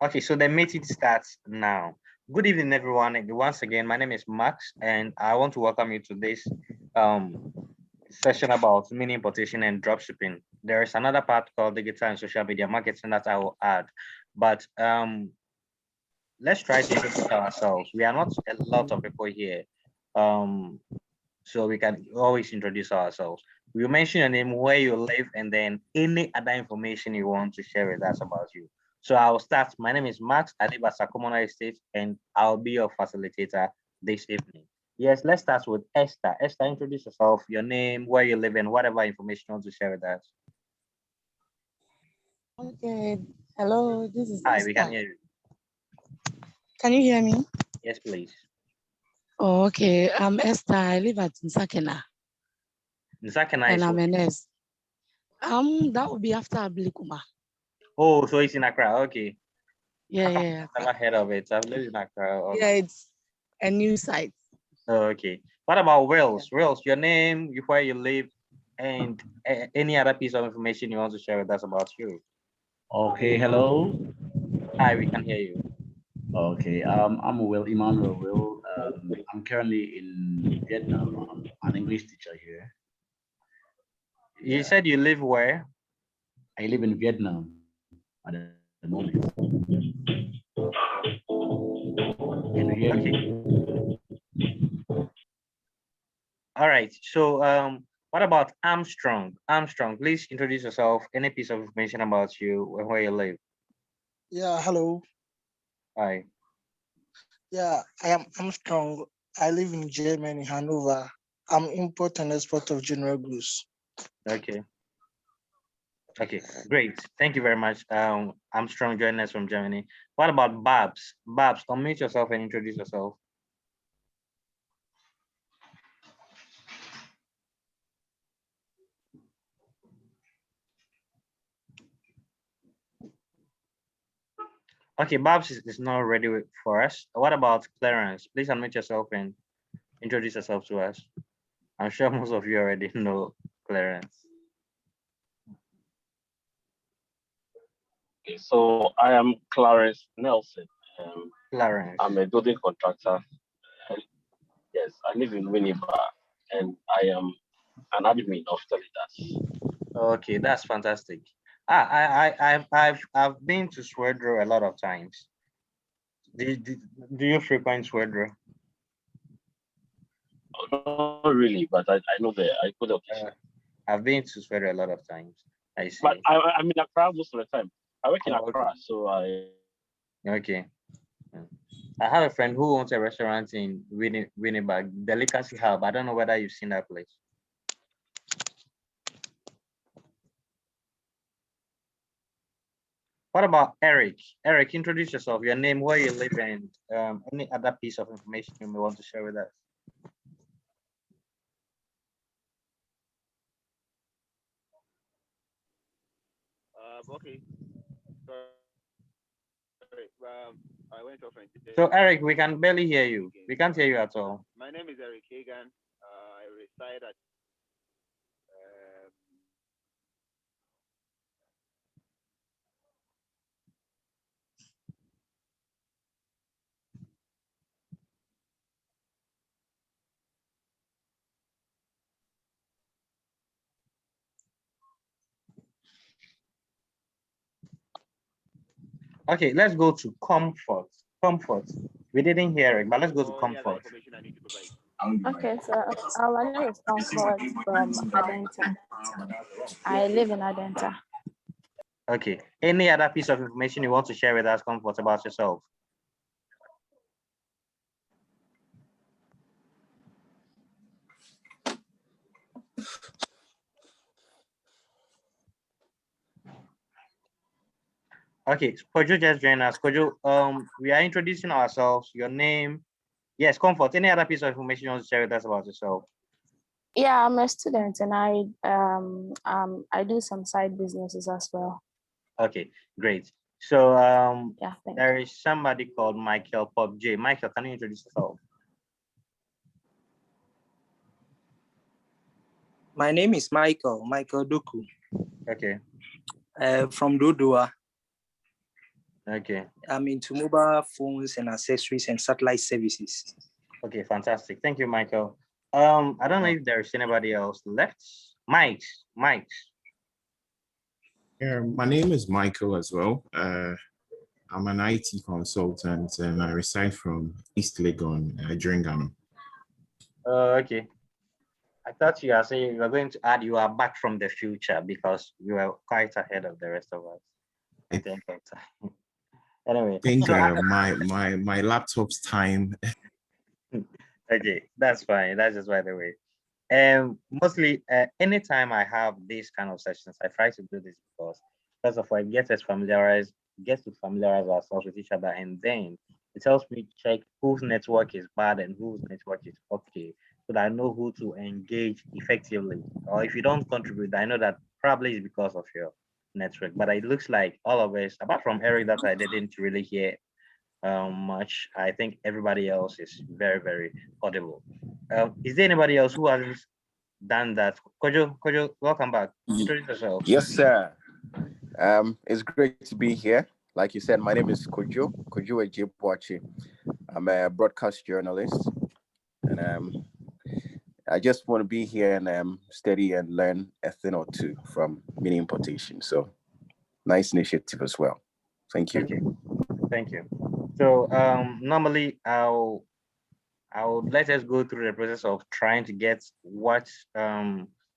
Okay, so the meeting starts now. Good evening, everyone. And once again, my name is Max, and I want to welcome you to this um, session about mini importation and dropshipping. There is another part called digital and social media marketing that I will add, but let's try to introduce ourselves. We are not a lot of people here, um, so we can always introduce ourselves. We will mention your name, where you live, and then any other information you want to share with us about you. So I'll start. My name is Max. I live at Sakomona Estate, and I'll be your facilitator this evening. Yes, let's start with Esther. Esther, introduce yourself, your name, where you live, and whatever information you want to share with us. Okay. Hello, this is Hi, Esther. we can hear you. Can you hear me? Yes, please. Oh, okay. I'm Esther. I live at Nsakena. Nsakena And is I'm what? a nurse. That would be after Abilikuma. Oh, so it's in Accra. Okay. Yeah. I've never heard of it. I've lived in Accra. Yeah, it's a new site. Oh, okay. What about Wales? Wales, your name, where you live, and any other piece of information you want to share with us about you. Okay, hello. Hi, we can hear you. Okay, I'm Will Emmanuel Will. I'm currently in Vietnam. I'm an English teacher here. You said you live where? I live in Vietnam at the moment. Can you hear me? All right. So what about Armstrong? Armstrong, please introduce yourself, any piece of information about you and where you live. Yeah, hello. Hi. Yeah, I am Armstrong. I live in Germany, Hanover. I'm import and export of general goods. Okay. Okay, great. Thank you very much. Armstrong joining us from Germany. What about Babs? Babs, unmute yourself and introduce yourself. Okay, Babs is not ready for us. What about Clarence? Please unmute yourself and introduce yourself to us. I'm sure most of you already know Clarence. Okay, so I am Clarence Nelson. Clarence. I'm a building contractor. Yes, I live in Winnipeg, and I am an admin of Teledas. Okay, that's fantastic. I've been to Swedro a lot of times. Do you frequent Swedro? Not really, but I know that I go there occasionally. I've been to Swedro a lot of times. I see. But I'm in Accra most of the time. I work in Accra, okay. so I. Okay. I have a friend who owns a restaurant in Winnipeg, Delicacy Hub. I don't know whether you've seen that place. What about Eric? Eric, introduce yourself, your name, where you live, and any other piece of information you may want to share with us. Okay. Sorry. I went off and so Eric, we can barely hear you. We can't hear you at all. My name is Eric Hagan. I reside at Okay, let's go to Comfort. Comfort. We didn't hear it, but let's go to Comfort. Okay, so our name is Comfort from Adenta. I live in Adenta. Okay. Any other piece of information you want to share with us, Comfort, about yourself? Okay, Kojo just join us. Kojo, we are introducing ourselves, your name. Yes, Comfort. Any other piece of information you want to share with us about yourself? Yeah, I'm a student and I do some side businesses as well. Okay, great. So yeah, there is somebody called Michael Pop J. Michael, can you introduce yourself? My name is Michael Duku. Okay. From Dodua. Okay. I'm into mobile phones and accessories and satellite services. Okay, fantastic. Thank you, Michael. I don't know if there's anybody else left. Mike. Yeah, my name is Michael as well. I'm an IT consultant and I reside from East Legon, during Ghana. Okay. I thought you are saying you are going to add you are back from the future because you are quite ahead of the rest of us. I think. Anyway. I think my laptop's time. Okay, that's fine. That's just by the way. Mostly anytime I have these kind of sessions, I try to do this because first of all, it gets to familiarize ourselves with each other, and then it helps me check whose network is bad and whose network is okay, so that I know who to engage effectively. Or if you don't contribute, I know that probably is because of your network. But it looks like all of us, apart from Eric, that I didn't really hear much. I think everybody else is very, very audible. Is there anybody else who hasn't done that? Kojo, welcome back. Introduce yourself. Yes, sir. It's great to be here. Like you said, my name is Kojo Ejipwachi. I'm a broadcast journalist, and I just want to be here and study and learn a thing or two from mini importation. So, nice initiative as well. Thank you. Okay. Thank you. So normally I'll let us go through the process of trying to get what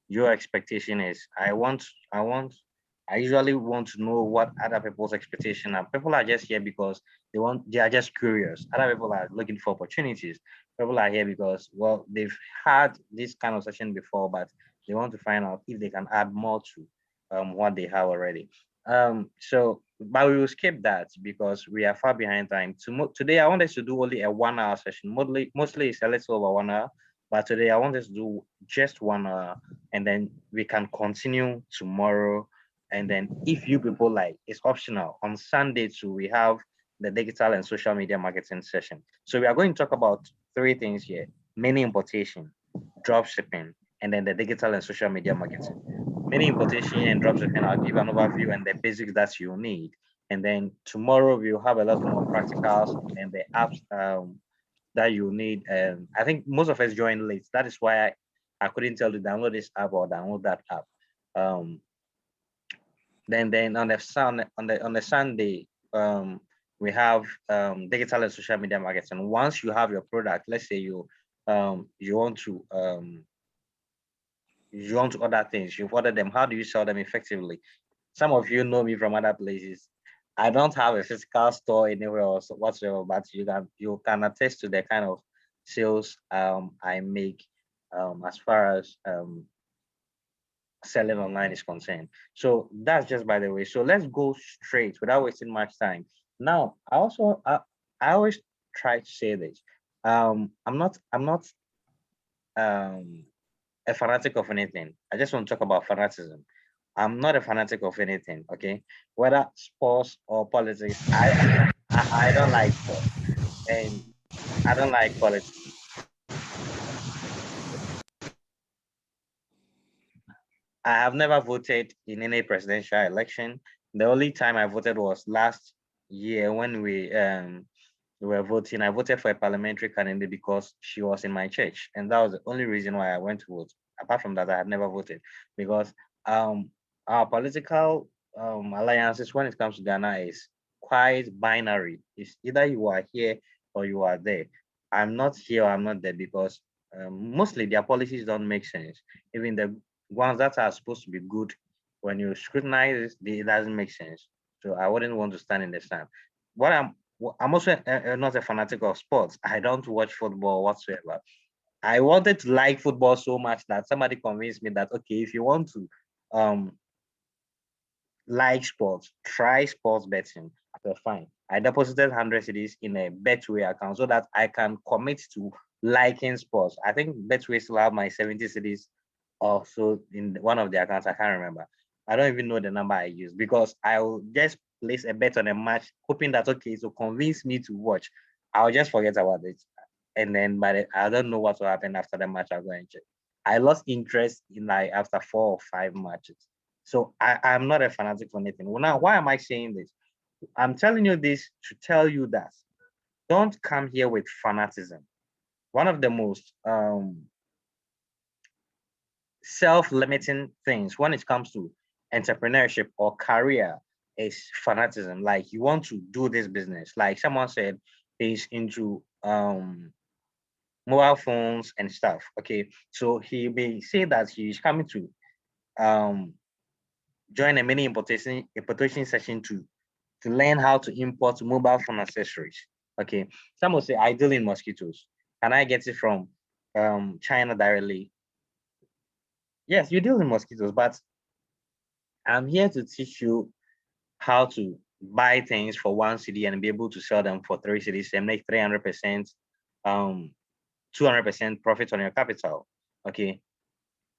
your expectation is. I usually want to know what other people's expectation are. People are just here because they are just curious. Other people are looking for opportunities. People are here because, well, they've had this kind of session before, but they want to find out if they can add more to what they have already. But we will skip that because we are far behind time. Today, I want us to do only a 1 hour session. Mostly it's a little over 1 hour, but today I want us to do just 1 hour, and then we can continue tomorrow. And then if you people like, it's optional. On Sunday too, we have the digital and social media marketing session. So we are going to talk about 3 things here: mini importation, drop shipping, and then the digital and social media marketing. Mini importation and dropshipping, I'll give an overview and the basics that you need. And then tomorrow we'll have a lot more practicals and the apps that you need. And I think most of us joined late. That is why I couldn't tell you download this app or download that app. Then on the Sunday, we have digital and social media marketing. Once you have your product, let's say you want to order things, you've ordered them, how do you sell them effectively? Some of you know me from other places. I don't have a physical store anywhere else whatsoever, but you can attest to the kind of sales I make as far as selling online is concerned. So that's just by the way. So let's go straight without wasting much time. Now, I always try to say this. I'm not a fanatic of anything. I just want to talk about fanaticism. I'm not a fanatic of anything, okay? Whether sports or politics, I don't like sports, and I don't like politics. I have never voted in any presidential election. The only time I voted was last year when we were voting. I voted for a parliamentary candidate because she was in my church, and that was the only reason why I went to vote. Apart from that, I had never voted because our political alliances when it comes to Ghana is quite binary. It's either you are here or you are there. I'm not here or I'm not there because mostly their policies don't make sense. Even the ones that are supposed to be good, when you scrutinize it, it doesn't make sense. So I wouldn't want to stand in the stand. I'm also not a fanatic of sports. I don't watch football whatsoever. I wanted to like football so much that somebody convinced me that, okay, if you want to like sports, try sports betting. So fine. I deposited 100 cedis in a Betway account so that I can commit to liking sports. I think Betway still have my 70 cedis also in one of the accounts. I can't remember. I don't even know the number I use because I will just place a bet on a match, hoping that, okay, so convince me to watch. I'll just forget about it. And then I don't know what will happen after the match. I'll go and check. I lost interest in like after 4 or 5 matches. So I'm not a fanatic for anything. Well, now, why am I saying this? I'm telling you this to tell you that don't come here with fanaticism. One of the most self-limiting things when it comes to entrepreneurship or career is fanaticism. Like you want to do this business. Like someone said, he's into mobile phones and stuff. Okay, so he may say that he's coming to um join a mini importation session to learn how to import mobile phone accessories. Okay, some will say I deal in mosquitoes. Can I get it from China directly? Yes, you deal in mosquitoes, but I'm here to teach you how to buy things for 1 cedi and be able to sell them for 3 cedis and make 300%, 200% profit on your capital. Okay,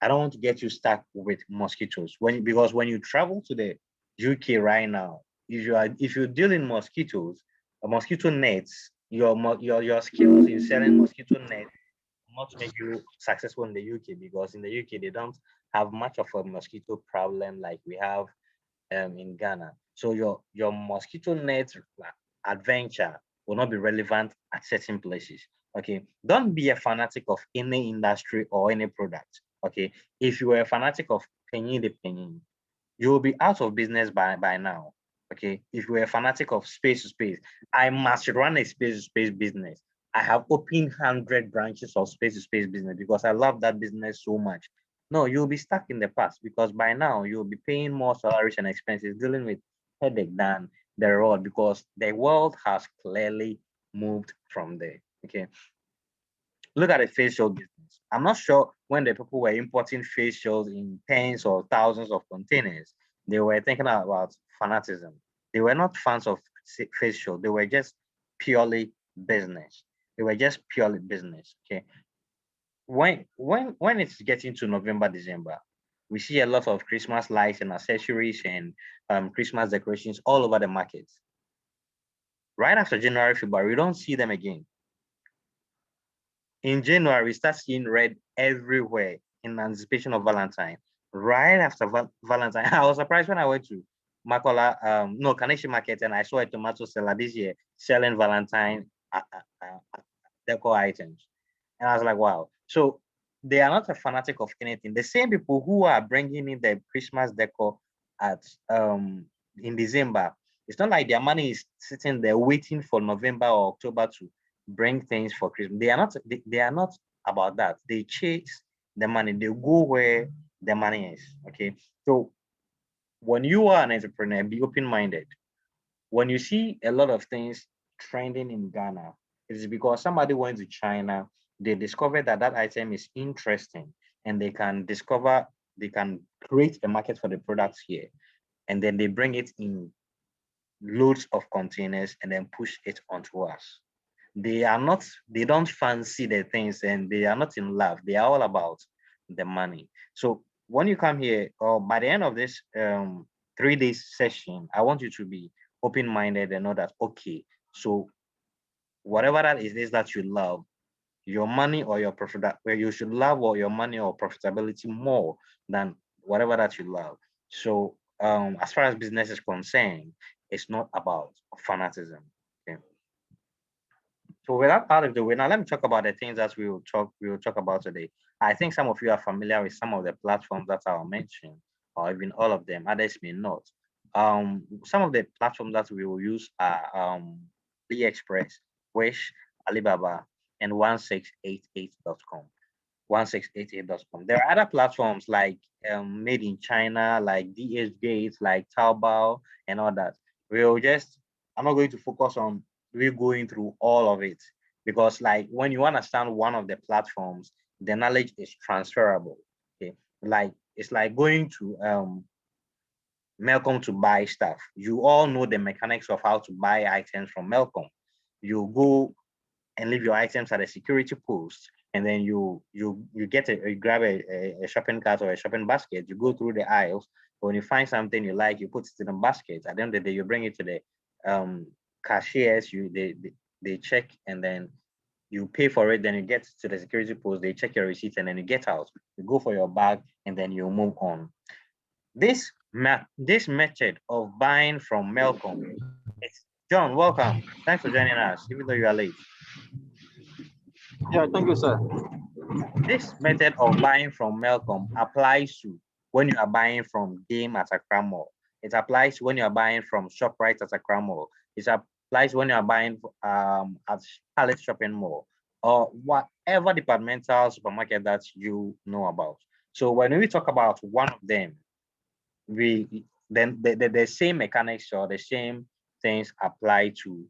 I don't want to get you stuck with mosquitoes because when you travel to the UK right now, if you deal in mosquitoes, mosquito nets, your skills in selling mosquito nets not make you successful in the UK because in the UK they don't have much of a mosquito problem like we have in Ghana. So your mosquito net adventure will not be relevant at certain places. Okay, don't be a fanatic of any industry or any product. Okay, if you are a fanatic of penny the penny, you will be out of business by now. Okay, if you're a fanatic of space to space, I must run a space to space business. I have opened 100 branches of space to space business because I love that business so much. No, you'll be stuck in the past because by now you'll be paying more salaries and expenses dealing with headache than the reward because the world has clearly moved from there. Okay, look at the facial business. I'm not sure when the people were importing facials in tens or thousands of containers, they were thinking about fanaticism. They were not fans of facial. They were just purely business. They were just purely business. Okay. When it's getting to November, December, we see a lot of Christmas lights and accessories and Christmas decorations all over the market. Right after January, February, we don't see them again. In January, we start seeing red everywhere in anticipation of Valentine. Right after Valentine, I was surprised when I went to Makola, no, Kaneshi Market, and I saw a tomato seller this year selling Valentine decor items. And I was like, wow. So they are not a fanatic of anything. The same people who are bringing in the Christmas decor at in December, it's not like their money is sitting there waiting for November or October to bring things for Christmas. They are not about that. They chase the money. They go where the money is. Okay. So when you are an entrepreneur, be open-minded. When you see a lot of things trending in Ghana, it's because somebody went to China, they discovered that that item is interesting, and they can create a market for the products here, and then they bring it in loads of containers and then push it onto us. They don't fancy the things and they are not in love. They are all about the money. So when you come here, or by the end of this 3 day session, I want you to be open-minded and know that, okay, so whatever that is that you love, your money or your profit, where you should love or your money or profitability more than whatever that you love. So as far as business is concerned, it's not about fanaticism. Okay. So with that out of the way, now let me talk about the things that we will talk about today. I think some of you are familiar with some of the platforms that I'll mention, or even all of them. Others may not. Some of the platforms that we will use are AliExpress, Wish, Alibaba, and 1688.com. 1688.com. There are other platforms like Made in China, like DH Gates, like Taobao, and all that. I'm not going to focus on going through all of it because, like, when you understand one of the platforms, the knowledge is transferable. Okay, like it's like going to Melcom to buy stuff. You all know the mechanics of how to buy items from Melcom. You go and leave your items at a security post, and then you grab a shopping cart or a shopping basket. You go through the aisles. When you find something you like, you put it in a basket. At the end of the day, you bring it to the cashiers. They check, and then you pay for it. Then you get to the security post. They check your receipt, and then you get out. You go for your bag, and then you move on. This method of buying from Melcom John, welcome. Thanks for joining us, even though you are late. Yeah, thank you, sir. This method of buying from Melcom applies to when you are buying from Game at Accra Mall. It applies when you are buying from ShopRite at Accra Mall. It applies when you are buying at Palace Shopping Mall or whatever departmental supermarket that you know about. So when we talk about one of them, then the same mechanics or the same things apply to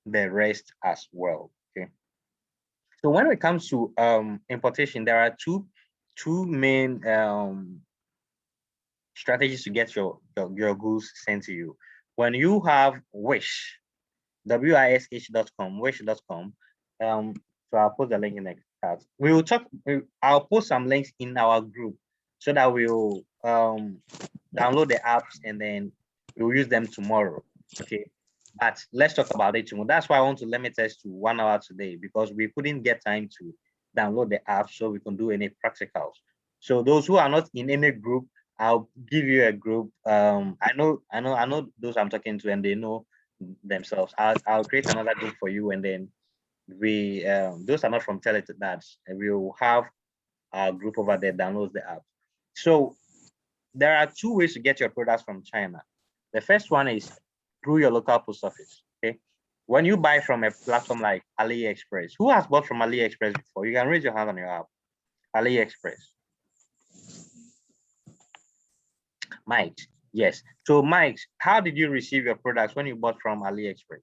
the rest as well. Okay. So when it comes to importation, there are two main strategies to get your goods sent to you. When you have Wish, wish.com, wish.com, so I'll put the link in the chat. We will talk. I'll post some links in our group so that we'll download the apps and then we'll use them tomorrow. Okay. But let's talk about it tomorrow. That's why I want to limit us to 1 hour today, because we couldn't get time to download the app so we can do any practicals. So those who are not in any group, I'll give you a group. I know those I'm talking to, and they know themselves. I'll create another group for you, and then we those are not from Teletads, and we'll have our group over there downloads the app. So there are two ways to get your products from China. The first one is through your local post office. Okay, when you buy from a platform like AliExpress, who has bought from AliExpress before? You can raise your hand on your app. AliExpress. Mike, yes. So Mike, how did you receive your products when you bought from AliExpress?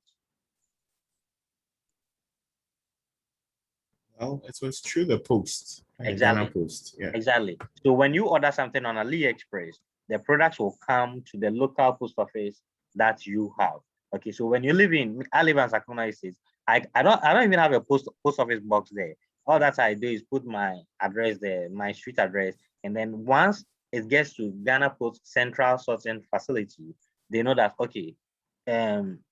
Well, it was through the post. Exactly. Ghana Post. Yeah. Exactly. So when you order something on AliExpress, the products will come to the local post office that you have. Okay. So when you live in, I live in Sakuna Estate. I don't even have a post office box there. All that I do is put my address there, my street address, and then once it gets to Ghana Post Central Sorting Facility, they know that okay,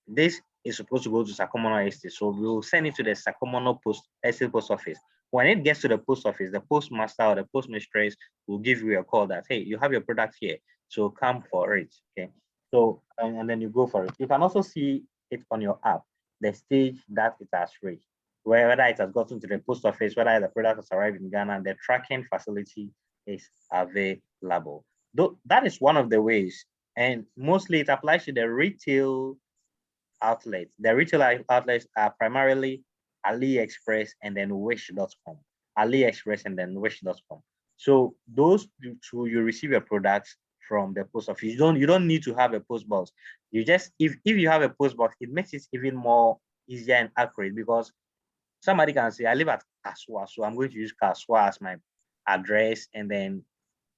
this is supposed to go to Sakomono Estate, so we'll send it to the Sakomono Estate Post Office. When it gets to the post office, the postmaster or the postmistress will give you a call that, hey, you have your product here, so come for it. Okay. So and then you go for it. You can also see it on your app, the stage that it has reached, whether it has gotten to the post office, whether the product has arrived in Ghana, the tracking facility is available. Though that is one of the ways, and mostly it applies to the retail outlets. The retail outlets are primarily AliExpress and then Wish.com. AliExpress and then Wish.com. So those two, you receive your products from the post office. You don't need to have a post box. You just if you have a post box, it makes it even more easier and accurate, because somebody can say, I live at Kaswa, so I'm going to use Kaswa as my address and then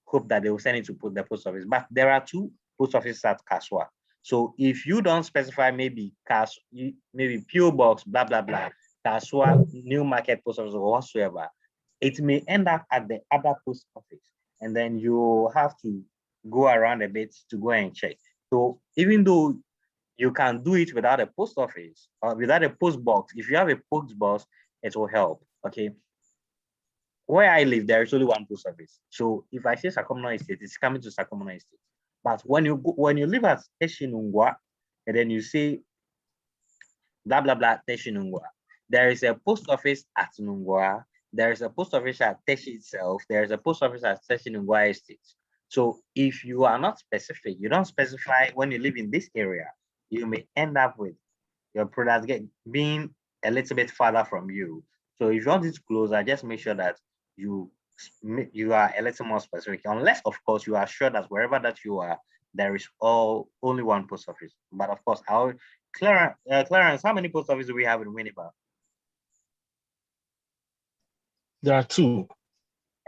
hope that they will send it to the post office. But there are two post offices at Kaswa. So if you don't specify maybe maybe PO Box, blah, blah, blah, Kaswa, New Market Post Office or whatsoever, it may end up at the other post office. And then you have to go around a bit to go and check. So even though you can do it without a post office or without a post box, if you have a post box, it will help. Okay. Where I live, there is only one post office. So if I say Sakomono Estate, it's coming to Sakomono Estate. But when you live at Teshinungwa, and then you say blah blah blah Teshinungwa, there is a post office at Nungwa, there is a post office at Teshi itself, there is a post office at Teshinungwa Estate. So if you are not specific, you don't specify when you live in this area, you may end up with your products being a little bit farther from you. So if you want it closer, just make sure that you are a little more specific, unless of course you are sure that wherever that you are, there is only one post office. But of course, Clarence, how many post offices do we have in Winnipeg? There are two.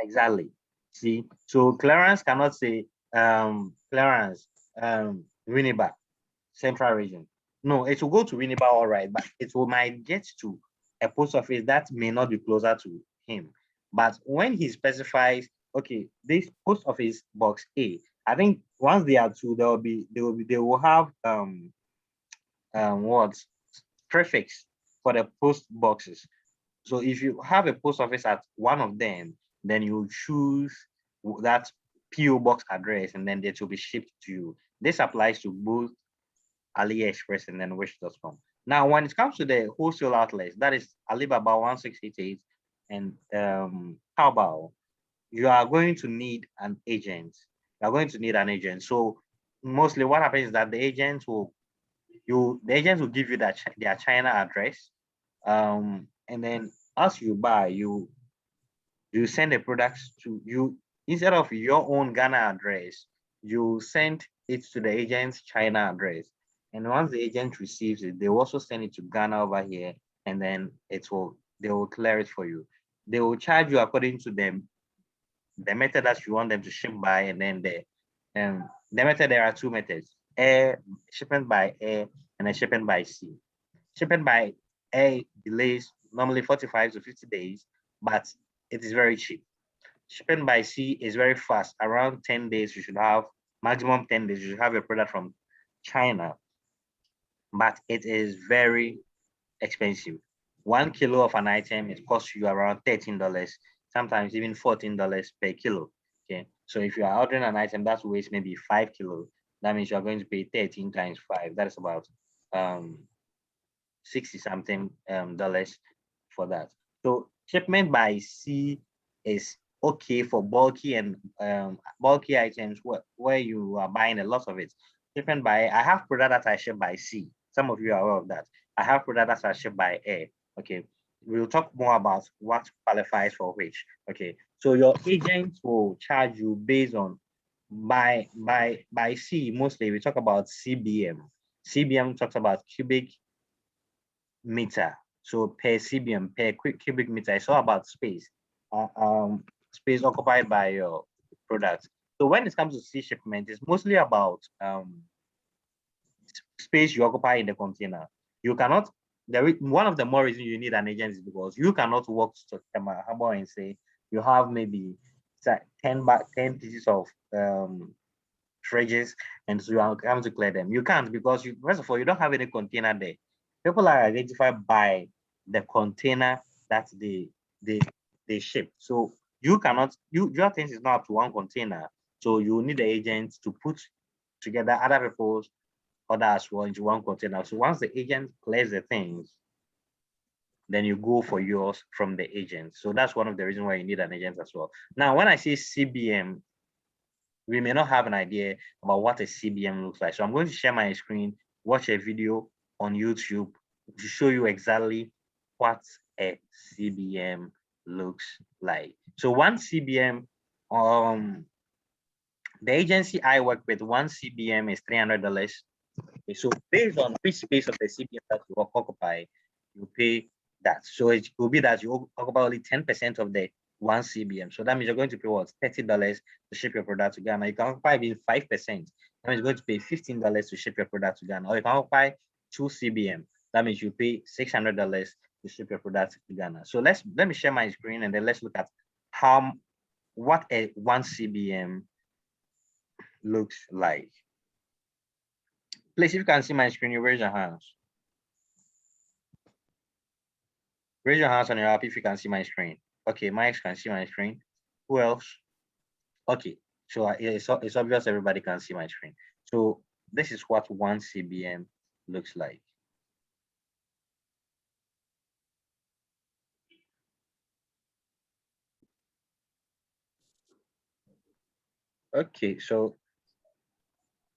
Exactly. See, so Clarence cannot say Clarence, Winnipeg, Central Region. No, it will go to Winnipeg, all right, but it might get to a post office that may not be closer to him. But when he specifies, okay, this post office box A, I think once they are two, they will have what prefix for the post boxes. So if you have a post office at one of them, then you choose that PO box address and then it will be shipped to you. This applies to both AliExpress and then Wish.com. Now, when it comes to the wholesale outlets, that is Alibaba 1688 and Taobao, you are going to need an agent. You are going to need an agent. So mostly what happens is that the agent will give you their China address. And then as you buy, you send the products to you instead of your own Ghana address, you send it to the agent's China address. And once the agent receives it, they also send it to Ghana over here, and then they will clear it for you. They will charge you according to the method that you want them to ship by, and then the method, there are two methods: shipment by air and a shipment by sea. Shipment by air delays normally 45 to 50 days, but it is very cheap. Shipping by sea is very fast. Around 10 days, you should have maximum 10 days. You should have a product from China, but it is very expensive. 1 kilo of an item, it costs you around $13, sometimes even $14 per kilo. Okay, so if you are ordering an item that weighs maybe 5 kilos, that means you are going to pay 13 times 5. That is about 60 something dollars for that. So shipment by sea is okay for bulky and bulky items where you are buying a lot of it. Shipment by I have product that I ship by sea. Some of you are aware of that. I have product that I ship by air. Okay, we'll talk more about what qualifies for which. Okay, so your agent will charge you based on by sea. Mostly we talk about CBM. CBM talks about cubic meter. So per CBM, per cubic meter, it's all about space. Space occupied by your product. So when it comes to sea shipment, it's mostly about space you occupy in the container. You cannot, one of the more reasons you need an agent is because you cannot walk to Harbor and say you have maybe 10 pieces of fridges and so you are going to clear them. You can't because first of all, you don't have any container there. People are identified by the container that they ship. So you cannot, your things is not up to one container. So you need the agent to put together other people's order as well into one container. So once the agent clears the things, then you go for yours from the agent. So that's one of the reasons why you need an agent as well. Now, when I say CBM, we may not have an idea about what a CBM looks like. So I'm going to share my screen, watch a video on YouTube to show you exactly what a CBM looks like. So one CBM, the agency I work with, one CBM is $300. Okay, so based on which space of the CBM that you occupy, you pay that. So it will be that you occupy only 10% of the one CBM. So that means you're going to pay what, $30 to ship your product to Ghana. You can occupy even 5%. That means you're going to pay $15 to ship your product to Ghana. Or you can occupy 2 CBM. That means you pay $600 to ship your product to Ghana. So let me share my screen and then let's look at what a 1 CBM looks like. Please, if you can see my screen, you raise your hands. Raise your hands on your app if you can see my screen. Okay, Mike can see my screen. Who else? Okay, so it's obvious everybody can see my screen. So this is what 1 CBM looks like. Okay, so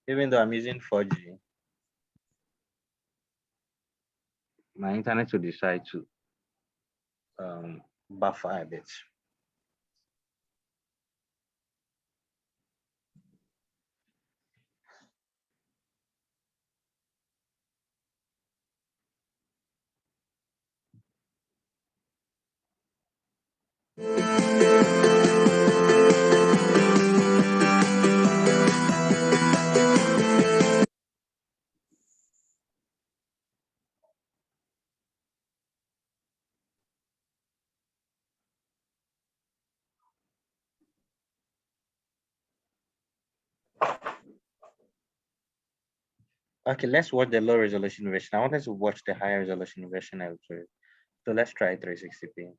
even though I'm using 4G, my internet will decide to buffer a bit. Okay, let's watch the low resolution version. I wanted to watch the higher resolution version also. So let's try 360p.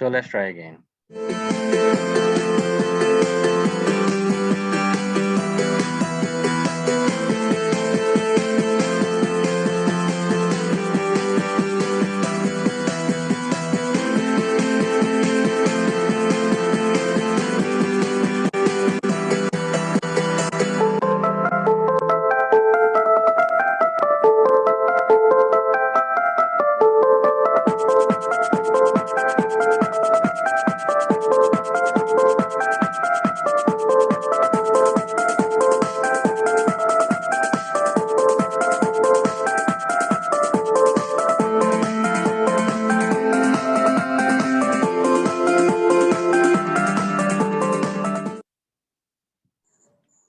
So let's try again.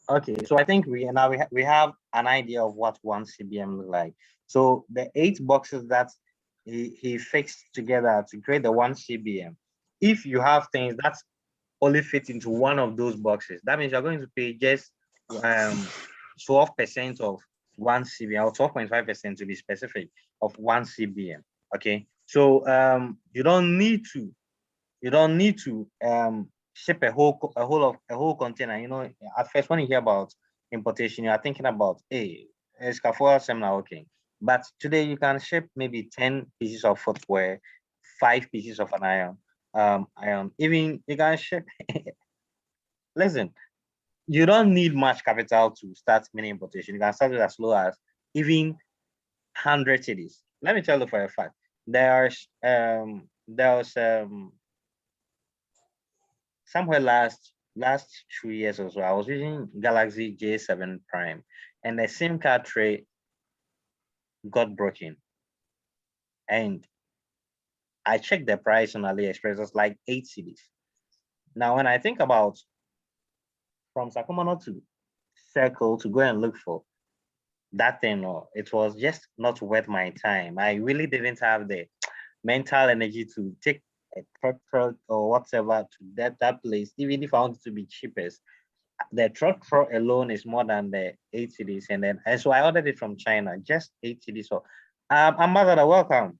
Okay, so I think we have an idea of what one CBM look like. So the 8 boxes that he fixed together to create the one CBM, if you have things that only fit into one of those boxes, that means you're going to pay just 12% of one CBM, or 12.5% to be specific, of one CBM. Okay, so you don't need to ship a whole container. You know, at first when you hear about importation, you are thinking about okay. But today you can ship maybe 10 pieces of footwear, 5 pieces of an iron. Even you can ship. Listen, you don't need much capital to start mini importation. You can start with as low as even 100 cities. Let me tell you for a fact. There's somewhere last 2 years or so, I was using Galaxy J7 Prime, and the SIM card tray got broken. And I checked the price on AliExpress, it's like 8 cedis. Now, when I think about from Sakumono to Circle to go and look for that thing, it was just not worth my time. I really didn't have the mental energy to take a truck or whatever to that place, even if I wanted to be cheapest. The truck alone is more than the 8 cities, and so I ordered it from China, just 8 cities. So Ambassador, welcome.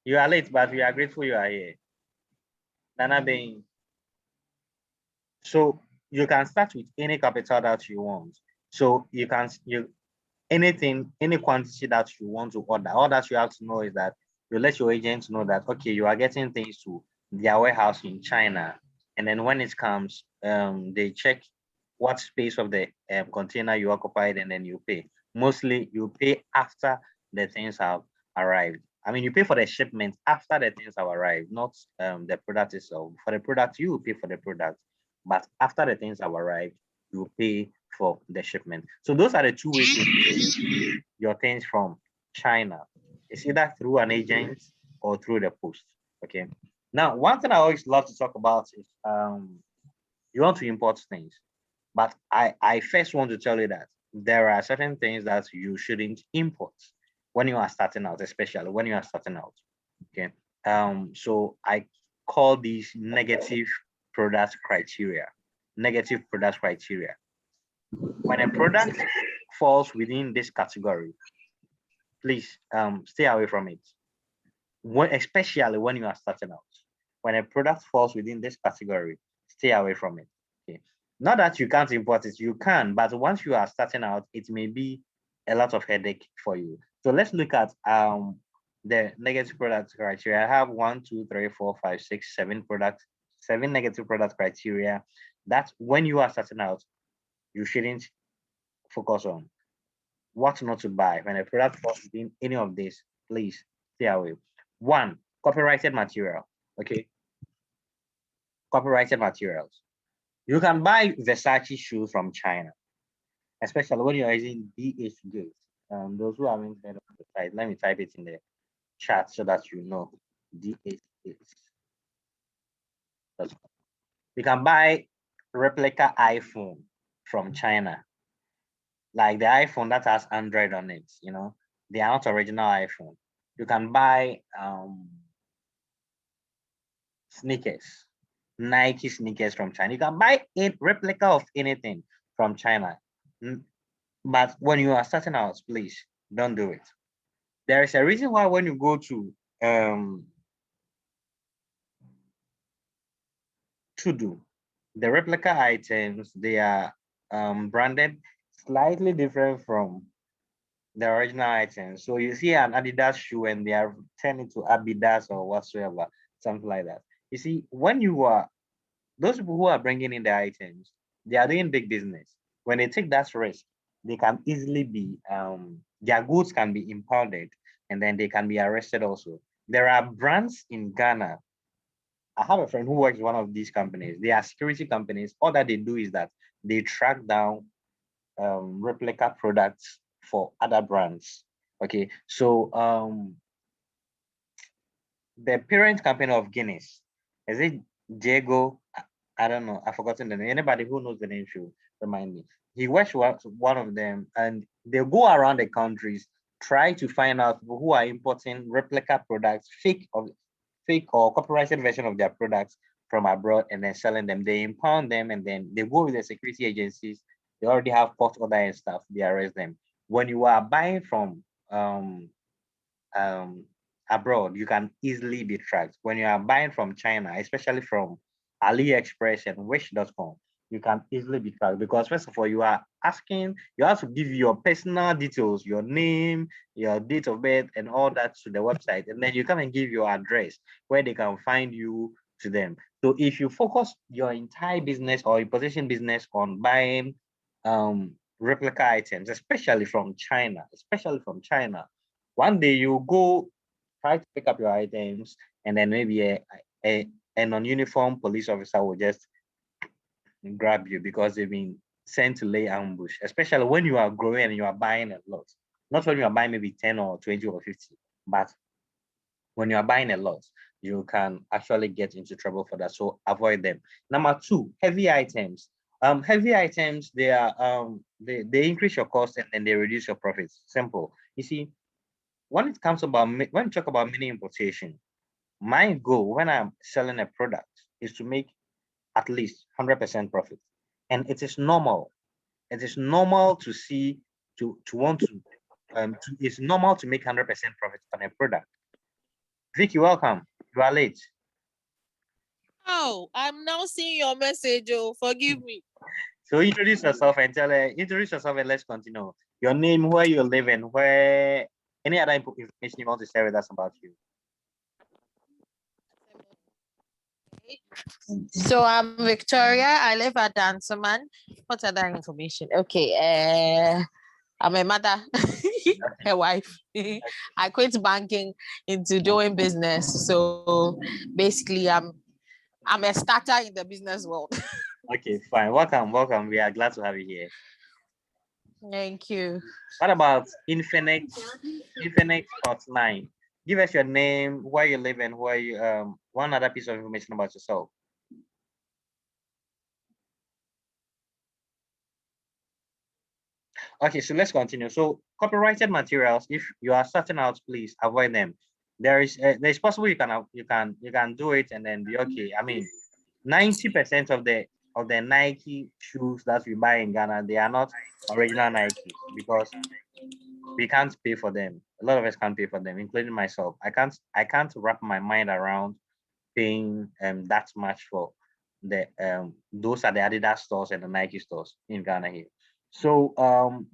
You are late, but we are grateful you are here. Nana Bain. So you can start with any capital that you want. So you anything, any quantity that you want to order. All that you have to know is that you let your agent know that, okay, you are getting things to their warehouse in China. And then when it comes, they check what space of the container you occupied, and then you pay. Mostly you pay after the things have arrived. I mean, you pay for the shipment after the things have arrived, not the product itself. For the product, you will pay for the product, but after the things have arrived, you pay for the shipment. So those are the two ways to get your things from China. It's either through an agent or through the post. Okay. Now, one thing I always love to talk about is you want to import things, but I first want to tell you that there are certain things that you shouldn't import when you are starting out, especially when you are starting out. Okay. So I call these negative product criteria. Negative product criteria. When a product falls within this category, please stay away from it. Especially when you are starting out. When a product falls within this category, stay away from it. Okay. Not that you can't import it, you can, but once you are starting out, it may be a lot of headache for you. So let's look at the negative product criteria. I have 1, 2, 3, 4, 5, 6, 7 negative product criteria that when you are starting out, you shouldn't focus on. What not to buy. When a product falls within any of this, please stay away. 1, copyrighted material. Okay. Copyrighted materials. You can buy Versace shoes from China, especially when you're using DH goods. Those who haven't heard of the site, let me type it in the chat so that you know. DH goods. You can buy replica iPhone from China, like the iPhone that has Android on it. You know, they are not original iPhone. You can buy sneakers, Nike sneakers from China. You can buy a replica of anything from China. But when you are starting out, please don't do it. There is a reason why when you go to um to do. The replica items, they are branded slightly different from the original items. So you see an Adidas shoe and they are turning to Adidas or whatsoever, something like that. You see, when you are those people who are bringing in the items, they are doing big business. When they take that risk, they can easily be their goods can be impounded and then they can be arrested also. There are brands in Ghana. I have a friend who works in one of these companies. They are security companies. All that they do is that they track down replica products for other brands. Okay, so the parent company of Guinness, is it Diego? I don't know. I've forgotten the name. Anybody who knows the name should remind me. He works with one of them, and they go around the countries, try to find out people who are importing replica products, fake or copyrighted version of their products from abroad, and then selling them. They impound them, and then they go with the security agencies. They already have court order and stuff. They arrest them. When you are buying from um, abroad, you can easily be tracked. When you are buying from China, especially from AliExpress and Wish.com, you can easily be tracked because first of all, you have to give your personal details, your name, your date of birth, and all that to the website, and then you come and give your address where they can find you to them. So if you focus your entire business or your position business on buying replica items, especially from China, one day you go try to pick up your items, and then maybe a non-uniform police officer will just grab you because they've been sent to lay ambush, especially when you are growing and you are buying a lot. Not when you are buying maybe 10 or 20 or 50, but when you are buying a lot, you can actually get into trouble for that. So avoid them. Number two, heavy items. Heavy items, they increase your cost and then they reduce your profits. Simple. You see, when it comes about when you talk about mini importation, my goal when I'm selling a product is to make at least 100% profit, and it is normal. It is normal to see to want it's normal to make 100% profit on a product. Vicky, welcome. You are late. Oh, I'm now seeing your message. Oh, forgive me. So introduce yourself and let's continue. Your name, where you live, and where any other information you want to share with us about you. So I'm Victoria. I live at Dancerman. What other information? Okay. I'm a mother, a wife. I quit banking into doing business. So basically, I'm a starter in the business world. Okay, fine. Welcome. We are glad to have you here. Thank you. What about Infinite Sports 9? Give us your name, where you live, and where you one other piece of information about yourself. Okay, so let's continue. So copyrighted materials, if you are starting out, please avoid them. There's possible you can do it and then be okay. I mean, 90% of the Nike shoes that we buy in Ghana, they are not original Nike because we can't pay for them. A lot of us can't pay for them, including myself. I can't wrap my mind around paying that much for the those are the Adidas stores and the Nike stores in Ghana here. So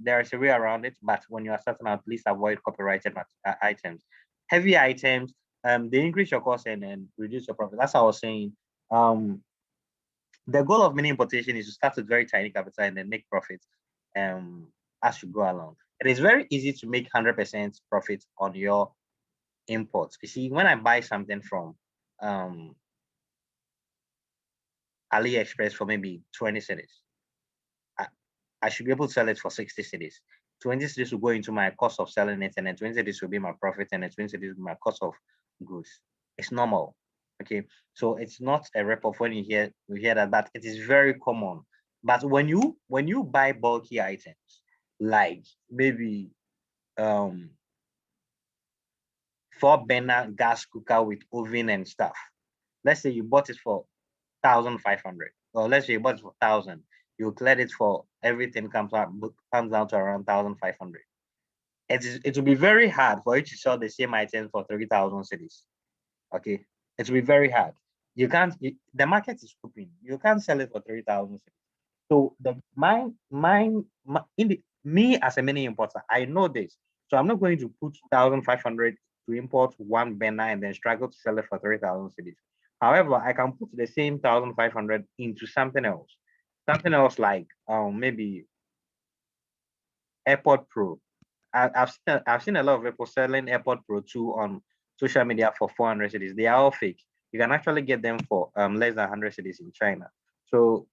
there is a way around it, but when you are starting out, please avoid copyrighted items. Heavy items, they increase your cost and reduce your profit. That's what I was saying. The goal of mini importation is to start with very tiny capital and then make profits as you go along. It is very easy to make 100% profit on your imports. You see, when I buy something from AliExpress for maybe 20 cedis, I should be able to sell it for 60 cedis. 20 cedis will go into my cost of selling it, and then 20 cedis will be my profit, and then 20 cedis will be my cost of goods. It's normal. Okay, so it's not a rip-off when you hear that, but it is very common. But when you buy bulky items, like maybe 4-burner gas cooker with oven and stuff, let's say you bought it for 1,500, or let's say you bought it for 1,000, you clear it for everything comes down to around 1,500. it will be very hard for you to sell the same item for 3,000 cities. Okay, it will be very hard. You can't. The market is open. You can't sell it for 3,000 cities. So me as a mini importer, I know this. So I'm not going to put 1,500 to import one banner and then struggle to sell it for 3,000 cities. However, I can put the same 1,500 into something else. Something else like maybe AirPod Pro. I've seen a lot of people selling AirPod Pro 2 on social media for 400 cities. They are all fake. You can actually get them for less than 100 cities in China. So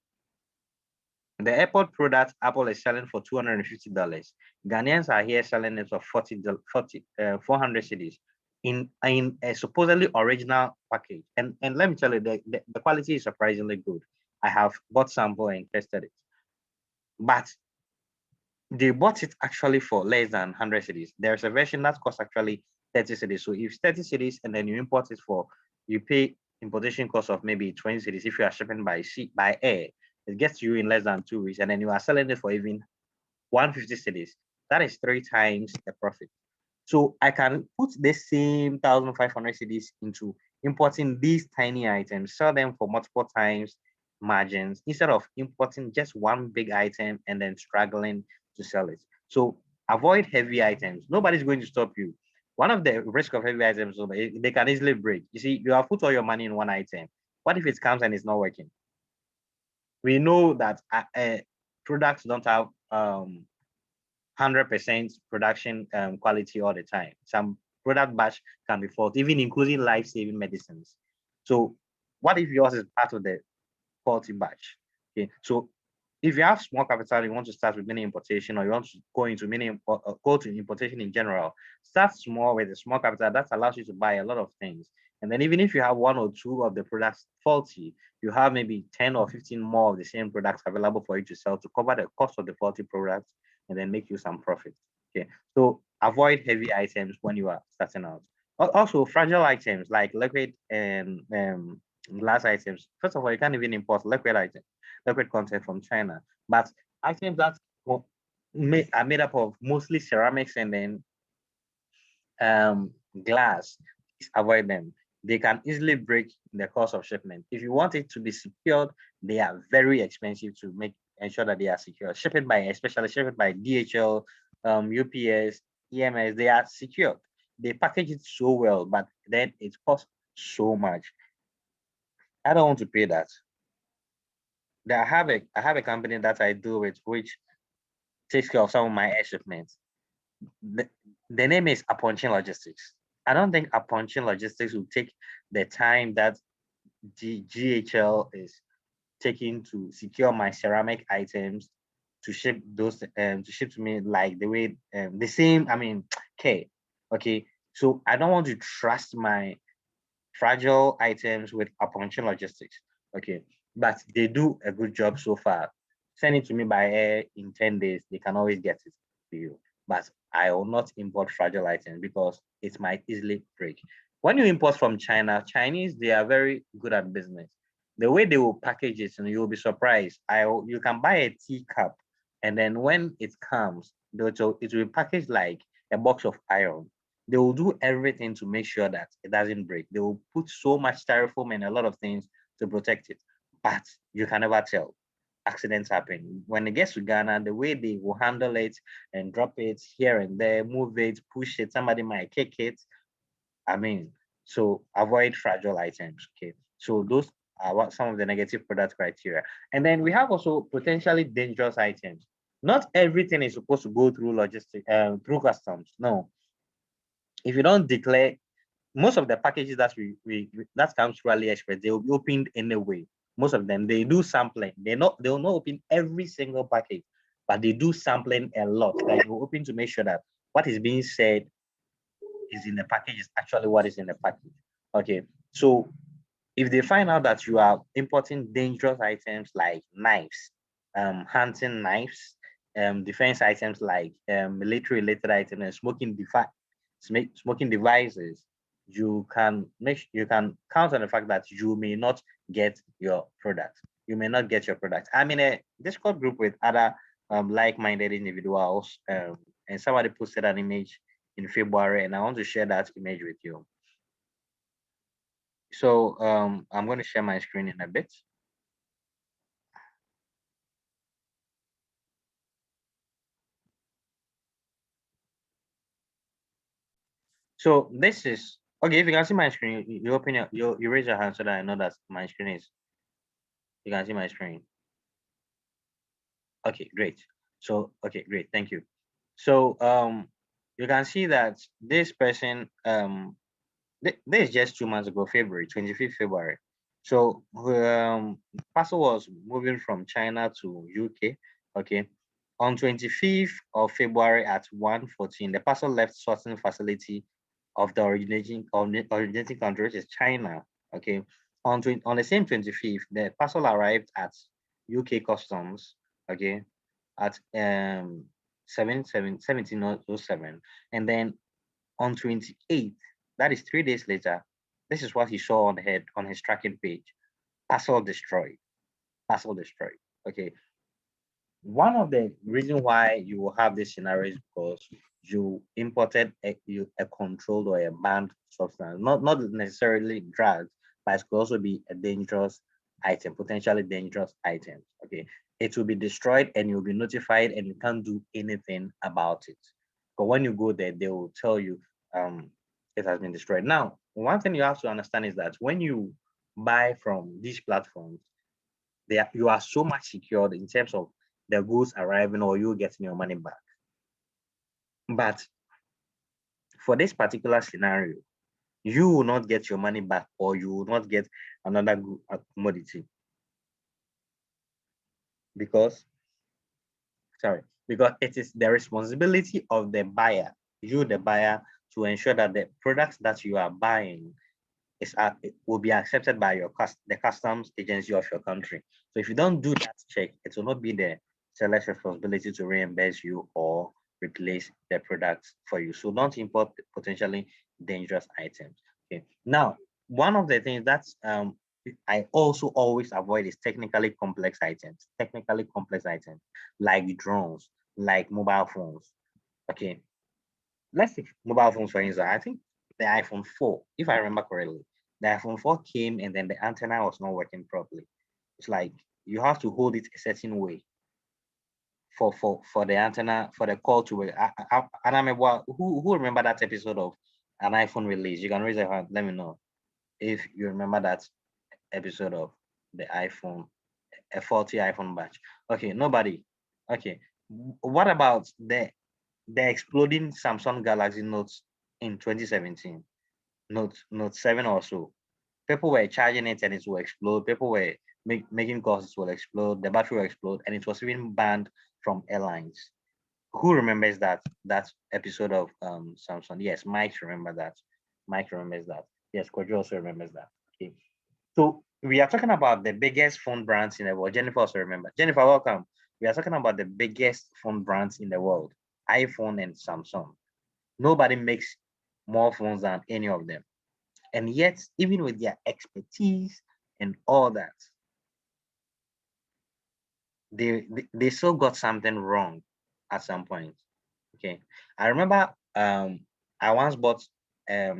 the AirPod Pro that Apple is selling for $250. Ghanaians are here selling it for 400 cities in a supposedly original package. And let me tell you, the quality is surprisingly good. I have bought sample and tested it. But they bought it actually for less than 100 cities. There's a version that costs actually 30 cities. So if 30 cities and then you import it you pay importation cost of maybe 20 cities if you are shipping by air, it gets you in less than 2 weeks, and then you are selling it for even 150 cities. That is 3 times the profit. So I can put the same 1,500 cities into importing these tiny items, sell them for multiple times margins instead of importing just one big item and then struggling to sell it. So avoid heavy items. Nobody's going to stop you. One of the risk of heavy items is they can easily break. You see, you have put all your money in one item. What if it comes and it's not working? We know that products don't have 100% production quality all the time. Some product batch can be faulty, even including life-saving medicines. So what if yours is part of the faulty batch? Okay, so if you have small capital, you want to start with mini importation, or you want to go into go to importation in general, start small with a small capital that allows you to buy a lot of things. And then even if you have 1 or 2 of the products faulty, you have maybe 10 or 15 more of the same products available for you to sell to cover the cost of the faulty products and then make you some profit. Okay, so avoid heavy items when you are starting out. Also, fragile items like liquid and glass items. First of all, you can't even import liquid content from China. But items that are made up of mostly ceramics and then glass, avoid them. They can easily break in the course of shipment. If you want it to be secured, they are very expensive to ensure that they are secure. Especially shipped by DHL, UPS, EMS, they are secured. They package it so well, but then it costs so much. I don't want to pay that. I have a company that I do with which takes care of some of my air shipments. The name is Apponchin Logistics. I don't think Apponchin Logistics will take the time that GHL is taking to secure my ceramic items to ship those to ship to me like the way the same. I mean, okay. So I don't want to trust my fragile items with Apponchin Logistics. Okay, but they do a good job so far. Send it to me by air in 10 days. They can always get it to you. But I will not import fragile items because it might easily break. When you import from China, Chinese, they are very good at business. The way they will package it, and you'll be surprised. You can buy a teacup, and then when it comes, it will be packaged like a box of iron. They will do everything to make sure that it doesn't break. They will put so much styrofoam and a lot of things to protect it, but you can never tell. Accidents happen. When it gets to Ghana, the way they will handle it and drop it here and there, move it, push it, somebody might kick it. I mean, so avoid fragile items. Okay, so those are what some of the negative product criteria. And then we have also potentially dangerous items. Not everything is supposed to go through through customs. No, if you don't declare, most of the packages that that comes through AliExpress, they will be opened anyway. Most of them, they do sampling. They will not open every single package, but they do sampling a lot. Like you open to make sure that what is being said is in the package is actually what is in the package. Okay, so if they find out that you are importing dangerous items like knives, hunting knives, defense items like military related items and smoking devices, you can count on the fact that you may not get your product. You may not get your product. I'm in a Discord group with other like-minded individuals and somebody posted an image in February, and I want to share that image with you. So I'm going to share my screen in a bit. So this is okay. If you can see my screen, you open you raise your hand so that I know that my screen is. You can see my screen. Okay, great. So okay, great. Thank you. So you can see that this person this is just 2 months ago, February 25th February. So parcel was moving from China to UK. Okay, on 25th of February at 1:14, the parcel left sorting facility of the originating country, which is China. Okay, on the same 25th, the parcel arrived at UK customs. Okay, at 1707, and then on 28th, that is 3 days later, this is what he saw on his tracking page: parcel destroyed, parcel destroyed. Okay, one of the reasons why you will have this scenario is because you imported a controlled or a banned substance, not necessarily drugs, but it could also be a dangerous item, potentially dangerous item. Okay, it will be destroyed and you'll be notified, and you can't do anything about it. But when you go there, they will tell you it has been destroyed. Now, one thing you have to understand is that when you buy from these platforms, you are so much secured in terms of the goods arriving or you getting your money back. But for this particular scenario, you will not get your money back, or you will not get another good commodity because it is the responsibility of the buyer, you the buyer, to ensure that the products that you are buying it will be accepted by the customs agency of your country. So if you don't do that check, it will not be the seller's responsibility to reimburse you or replace the products for you. So don't import potentially dangerous items. Okay. Now, one of the things that I also always avoid is technically complex items. Technically complex items like drones, like mobile phones. Okay. Let's take mobile phones for instance. I think the iPhone 4, if I remember correctly, the iPhone 4 came and then the antenna was not working properly. It's like you have to hold it a certain way for the antenna, for the call to work. And I remember who remember that episode of an iPhone release? You can raise your hand. Let me know if you remember that episode of the iPhone, a faulty iPhone batch. Okay, nobody. Okay, what about the exploding Samsung Galaxy Notes in 2017? Note 7 or so. People were charging it and it will explode. People were making calls, it will explode, the battery will explode, and it was even banned from airlines. Who remembers that episode of Samsung? Yes, Mike remember that. Mike remembers that. Yes, Kojo also remembers that. Okay. So we are talking about the biggest phone brands in the world. Jennifer also remember. Jennifer, welcome. We are talking about the biggest phone brands in the world: iPhone and Samsung. Nobody makes more phones than any of them. And yet, even with their expertise and all that, they still got something wrong at some point. Okay. I remember I once bought a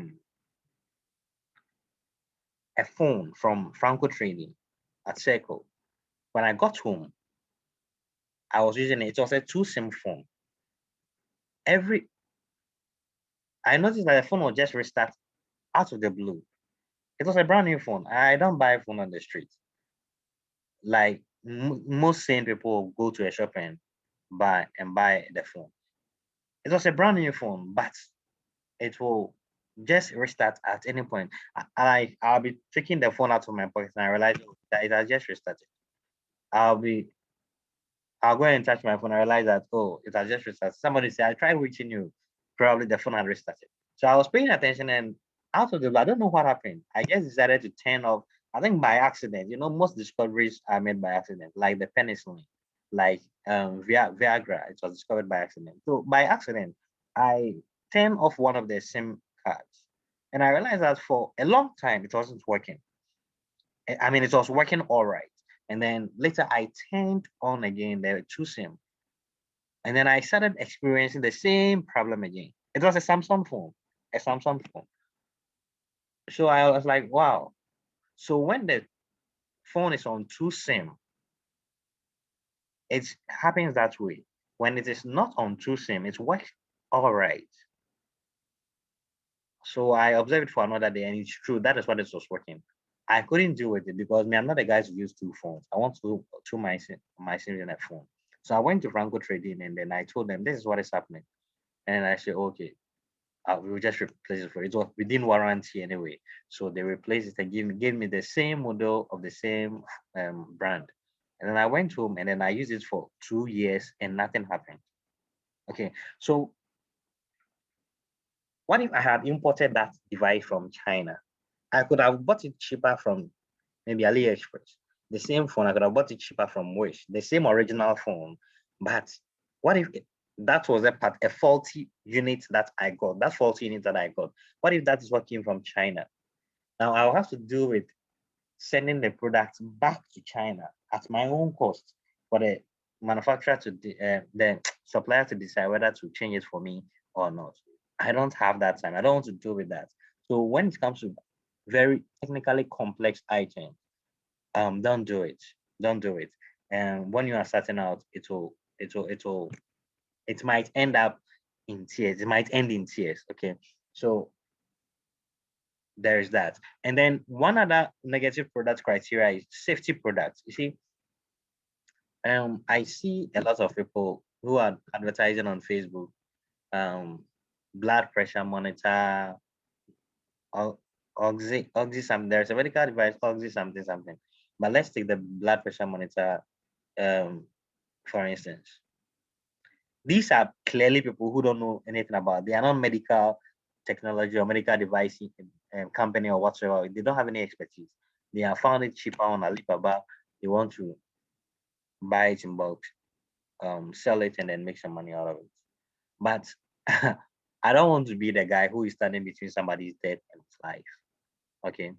phone from Franco Trading at Circle. When I got home, I was using it. It was a 2 SIM phone. I noticed that the phone would just restart out of the blue. It was a brand new phone. I don't buy a phone on the street. Like most sane people go to a shop and buy the phone. It was a brand new phone, but it will just restart at any point. I'll be taking the phone out of my pocket and I realize that it has just restarted. I'll go and touch my phone. I realize that, oh, it has just restarted. Somebody said, I tried reaching you. Probably the phone had restarted. So I was paying attention, and out of the blue, I don't know what happened. I just decided to turn off, I think by accident. Most discoveries are made by accident, like the penicillin, like Viagra. It was discovered by accident. So by accident, I turned off one of the SIM cards. And I realized that for a long time, it wasn't working. I mean, it was working all right. And then later I turned on again the 2 SIM. And then I started experiencing the same problem again. It was a Samsung phone, a Samsung phone. So I was like, wow. So when the phone is on 2 SIM, it happens that way. When it is not on 2 SIM, it works all right. So I observed it for another day, and it's true. That is what it was working. I couldn't deal with it because me, I'm not the guy who use 2 phones. I want to my SIM in a phone. So I went to Franco Trading, and then I told them this is what is happening. And I said, okay, we will just replace it for it. It was within warranty anyway. So they replaced it and gave me the same model of the same brand. And then I went home and then I used it for 2 years and nothing happened. Okay, so what if I had imported that device from China? I could have bought it cheaper from maybe AliExpress. The same phone, I could have bought it cheaper from Wish, the same original phone. But what if that was a faulty unit that I got, that faulty unit that I got? What if that is what came from China? Now I'll have to deal with sending the product back to China at my own cost for the manufacturer to, the supplier to decide whether to change it for me or not. I don't have that time. I don't want to deal with that. So when it comes to very technically complex items, don't do it. Don't do it. And when you are starting out, it might end up in tears. It might end in tears. Okay. So there is that. And then one other negative product criteria is safety products. You see, I see a lot of people who are advertising on Facebook, blood pressure monitor, oxy something. There's a medical device, oxy something something. But let's take the blood pressure monitor, for instance. These are clearly people who don't know anything about. They are not medical technology or medical device company or whatsoever. They don't have any expertise. They have found it cheaper on Alibaba. They want to buy it in bulk, sell it, and then make some money out of it. But I don't want to be the guy who is standing between somebody's death and life. Okay.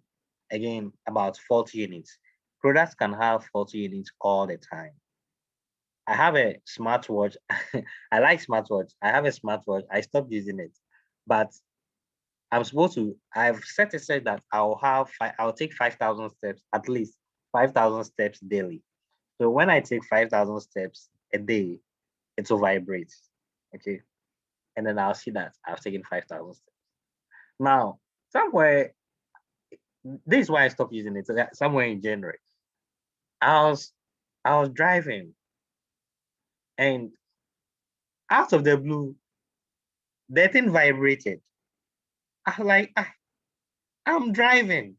Again, about 40 units. Products can have 40 units all the time. I have a smartwatch. I like smartwatch. I have a smartwatch. I stopped using it, but I'm supposed to. I've set aside that I'll take 5,000 steps, at least 5,000 steps daily. So when I take 5,000 steps a day, it will vibrate. Okay, and then I'll see that I've taken 5,000 steps. Now, somewhere, this is why I stopped using it. So somewhere in January, I was driving, and out of the blue, the thing vibrated. I was like, I'm driving.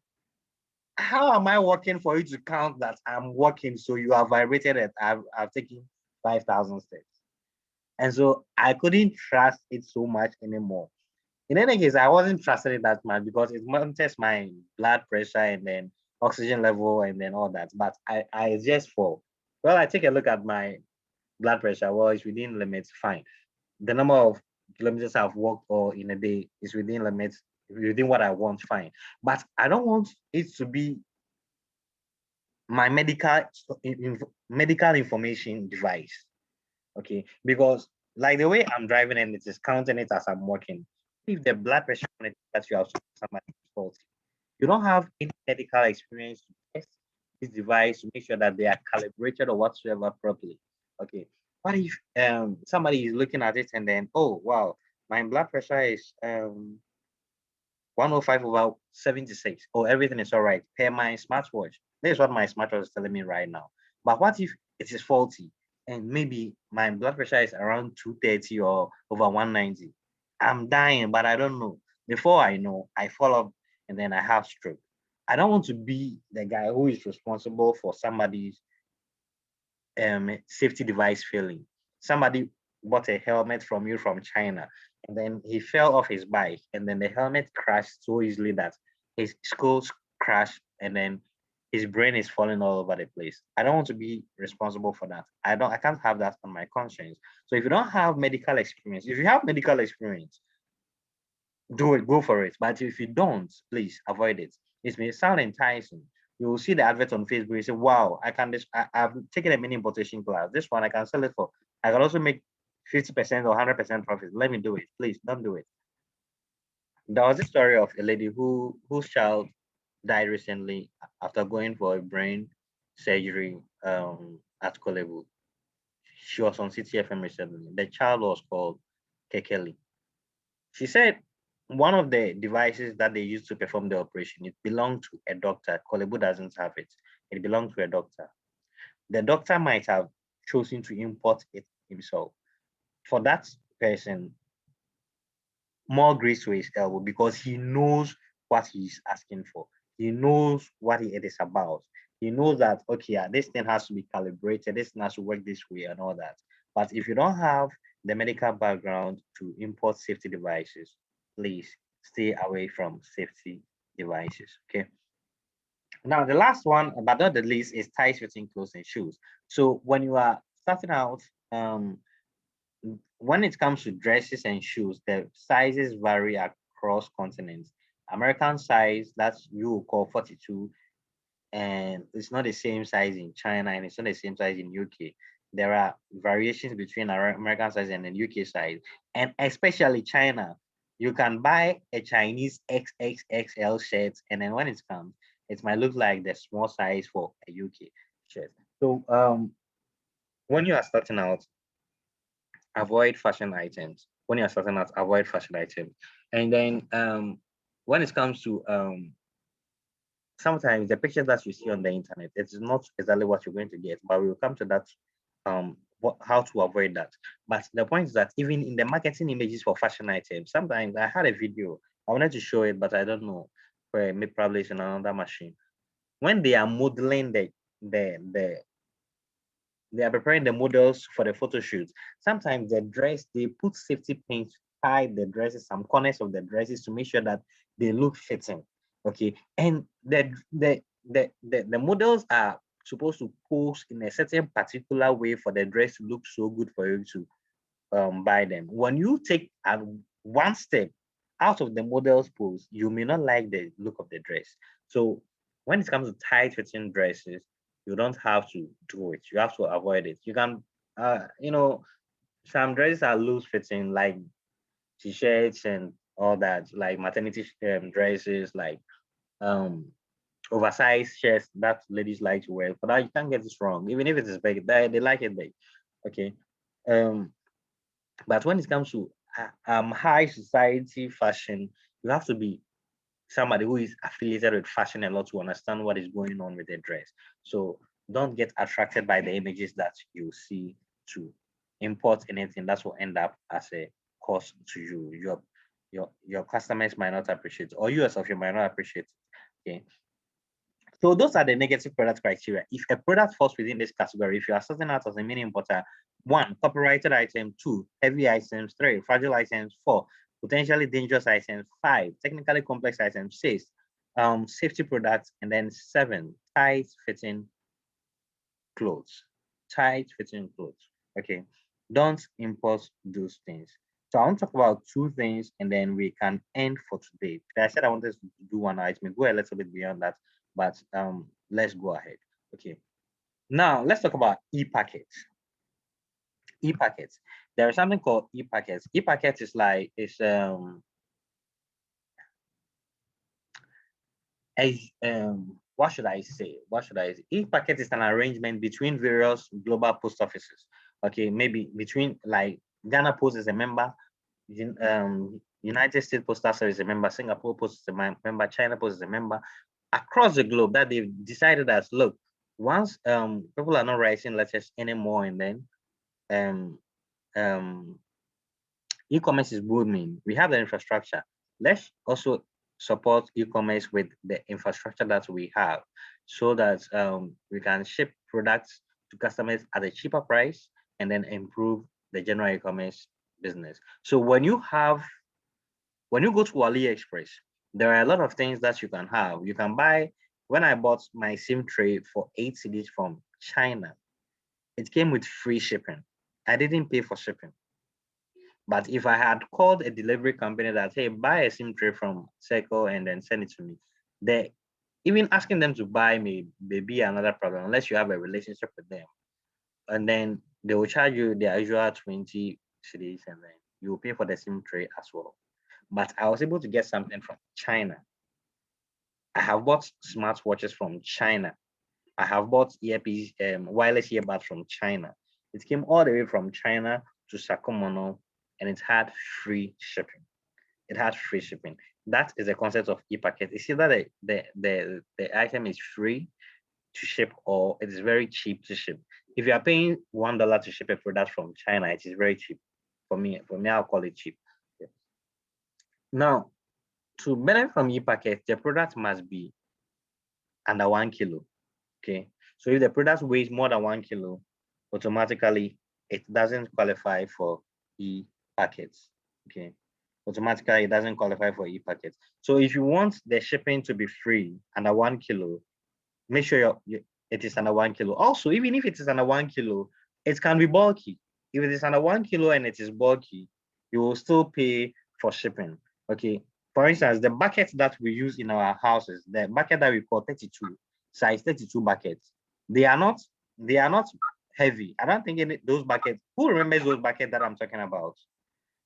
How am I working for you to count that I'm working? So you are vibrated and I've taken 5,000 steps. And so I couldn't trust it so much anymore. In any case, I wasn't trusting it that much because it monitors my blood pressure and then oxygen level and then all that. But I just fall. Well, I take a look at my blood pressure. Well, it's within limits, fine. The number of kilometers I've walked or in a day is within limits, within what I want, fine. But I don't want it to be my medical information device. Okay, because like the way I'm driving and it is counting it as I'm walking. If the blood pressure monitor that you have somebody faulty, you don't have any medical experience to test this device to make sure that they are calibrated or whatsoever properly. Okay, what if somebody is looking at it and then, oh wow, my blood pressure is 105/76. Oh, everything is all right per my smartwatch. This is what my smartwatch is telling me right now. But what if it is faulty and maybe my blood pressure is around 230 or over 190? I'm dying, but I don't know. Before I know, I fall off and then I have stroke. I don't want to be the guy who is responsible for somebody's safety device failing. Somebody bought a helmet from you from China, and then he fell off his bike, and then the helmet crashed so easily that his skull crashed, and then his brain is falling all over the place. I don't want to be responsible for that. I can't have that on my conscience. So if you don't have medical experience, if you have medical experience, do it, go for it. But if you don't, please avoid it. It may sound enticing. You will see the advert on Facebook. You say, wow, I've taken a mini importation class. This one I can sell it for. I can also make 50% or 100% profit. Let me do it. Please don't do it. There was a story of a lady whose child died recently after going for a brain surgery at Kolebu. She was on CTFM recently. The child was called Kekeli. She said one of the devices that they used to perform the operation, it belonged to a doctor. Kolebu doesn't have it. It belonged to a doctor. The doctor might have chosen to import it himself. For that person, more grace to his elbow because he knows what he's asking for. He knows what it is about. He knows that, okay, this thing has to be calibrated, this thing has to work this way and all that. But if you don't have the medical background to import safety devices, please stay away from safety devices, okay? Now, the last one, but not the least, is tight fitting clothes and shoes. So when you are starting out, when it comes to dresses and shoes, the sizes vary across continents. American size, that's you will call 42, and it's not the same size in China, and it's not the same size in UK. There are variations between our American size and the UK size, and especially China. You can buy a Chinese XXXL shirt, and then when it comes, it might look like the small size for a UK shirt. So when you are starting out, avoid fashion items. When you're starting out, avoid fashion items. And then when it comes to sometimes the pictures that you see on the internet, it's not exactly what you're going to get, but we'll come to that how to avoid that. But the point is that even in the marketing images for fashion items, sometimes I had a video, I wanted to show it, but I don't know where maybe probably it's on another machine. When they are modeling they are preparing the models for the photo shoot. Sometimes the dress, they put safety pins, tie the dresses, some corners of the dresses to make sure that they look fitting. Okay. And the models are supposed to pose in a certain particular way for the dress to look so good for you to buy them. When you take one step out of the model's pose, you may not like the look of the dress. So when it comes to tight fitting dresses, you don't have to do it. You have to avoid it. You can, some dresses are loose fitting, like t-shirts and all that, like maternity dresses, like oversized shirts that ladies like to wear. But you can't get this wrong. Even if it is big, they like it big. Okay. But when it comes to high society fashion, you have to be somebody who is affiliated with fashion a lot to understand what is going on with the dress. So don't get attracted by the images that you see to import anything that will end up as a cost to you. Your customers might not appreciate, or you yourself you might not appreciate it. Okay. So those are the negative product criteria. If a product falls within this category, if you are starting out as a mini importer, 1, copyrighted item, 2, heavy items, 3, fragile items, 4, potentially dangerous items, 5, technically complex items, 6, safety products, and then 7, tight fitting clothes. Tight fitting clothes. Okay. Don't import those things. So I want to talk about 2 things and then we can end for today. I said I wanted to do one item, go a little bit beyond that, but let's go ahead. Okay. Now let's talk about Epackets. Epackets. There is something called Epackets. Epackets is like what should I say? Epacket is an arrangement between various global post offices. Okay, maybe between like Ghana Post is a member, United States Postal Service is a member, Singapore Post is a member, China Post is a member, across the globe that they've decided that look, once people are not writing letters anymore, and then e-commerce is booming, we have the infrastructure. Let's also support e-commerce with the infrastructure that we have so that we can ship products to customers at a cheaper price and then improve the general e-commerce business. So when you go to AliExpress, there are a lot of things that you can have. You can buy, when I bought my SIM tray for 8 cedis from China, it came with free shipping. I didn't pay for shipping. But if I had called a delivery company that, hey, buy a SIM tray from Circle and then send it to me, even asking them to buy may be another problem unless you have a relationship with them. And then they will charge you their usual 20 cedis, and then you will pay for the same tray as well. But I was able to get something from China. I have bought smartwatches from China. I have bought earpiece, wireless earbuds from China. It came all the way from China to Sakomono, and it had free shipping. It had free shipping. That is the concept of e-packet. It's either the item is free to ship or it is very cheap to ship. If you are paying $1 to ship a product from China, it is very cheap. For me, I'll call it cheap. Yeah. Now, to benefit from e-packet, the product must be under 1 kilo. Okay. So if the product weighs more than 1 kilo, automatically it doesn't qualify for e-packets. Okay. Automatically it doesn't qualify for e-packets. So if you want the shipping to be free under 1 kilo, make sure it is under 1 kilo. Also, even if it is under 1 kilo, it can be bulky. If it is under 1 kilo and it is bulky, you will still pay for shipping. Okay. For instance, the buckets that we use in our houses, the bucket that we call 32, size 32 buckets, they are not heavy. I don't think those buckets, who remembers those buckets that I'm talking about?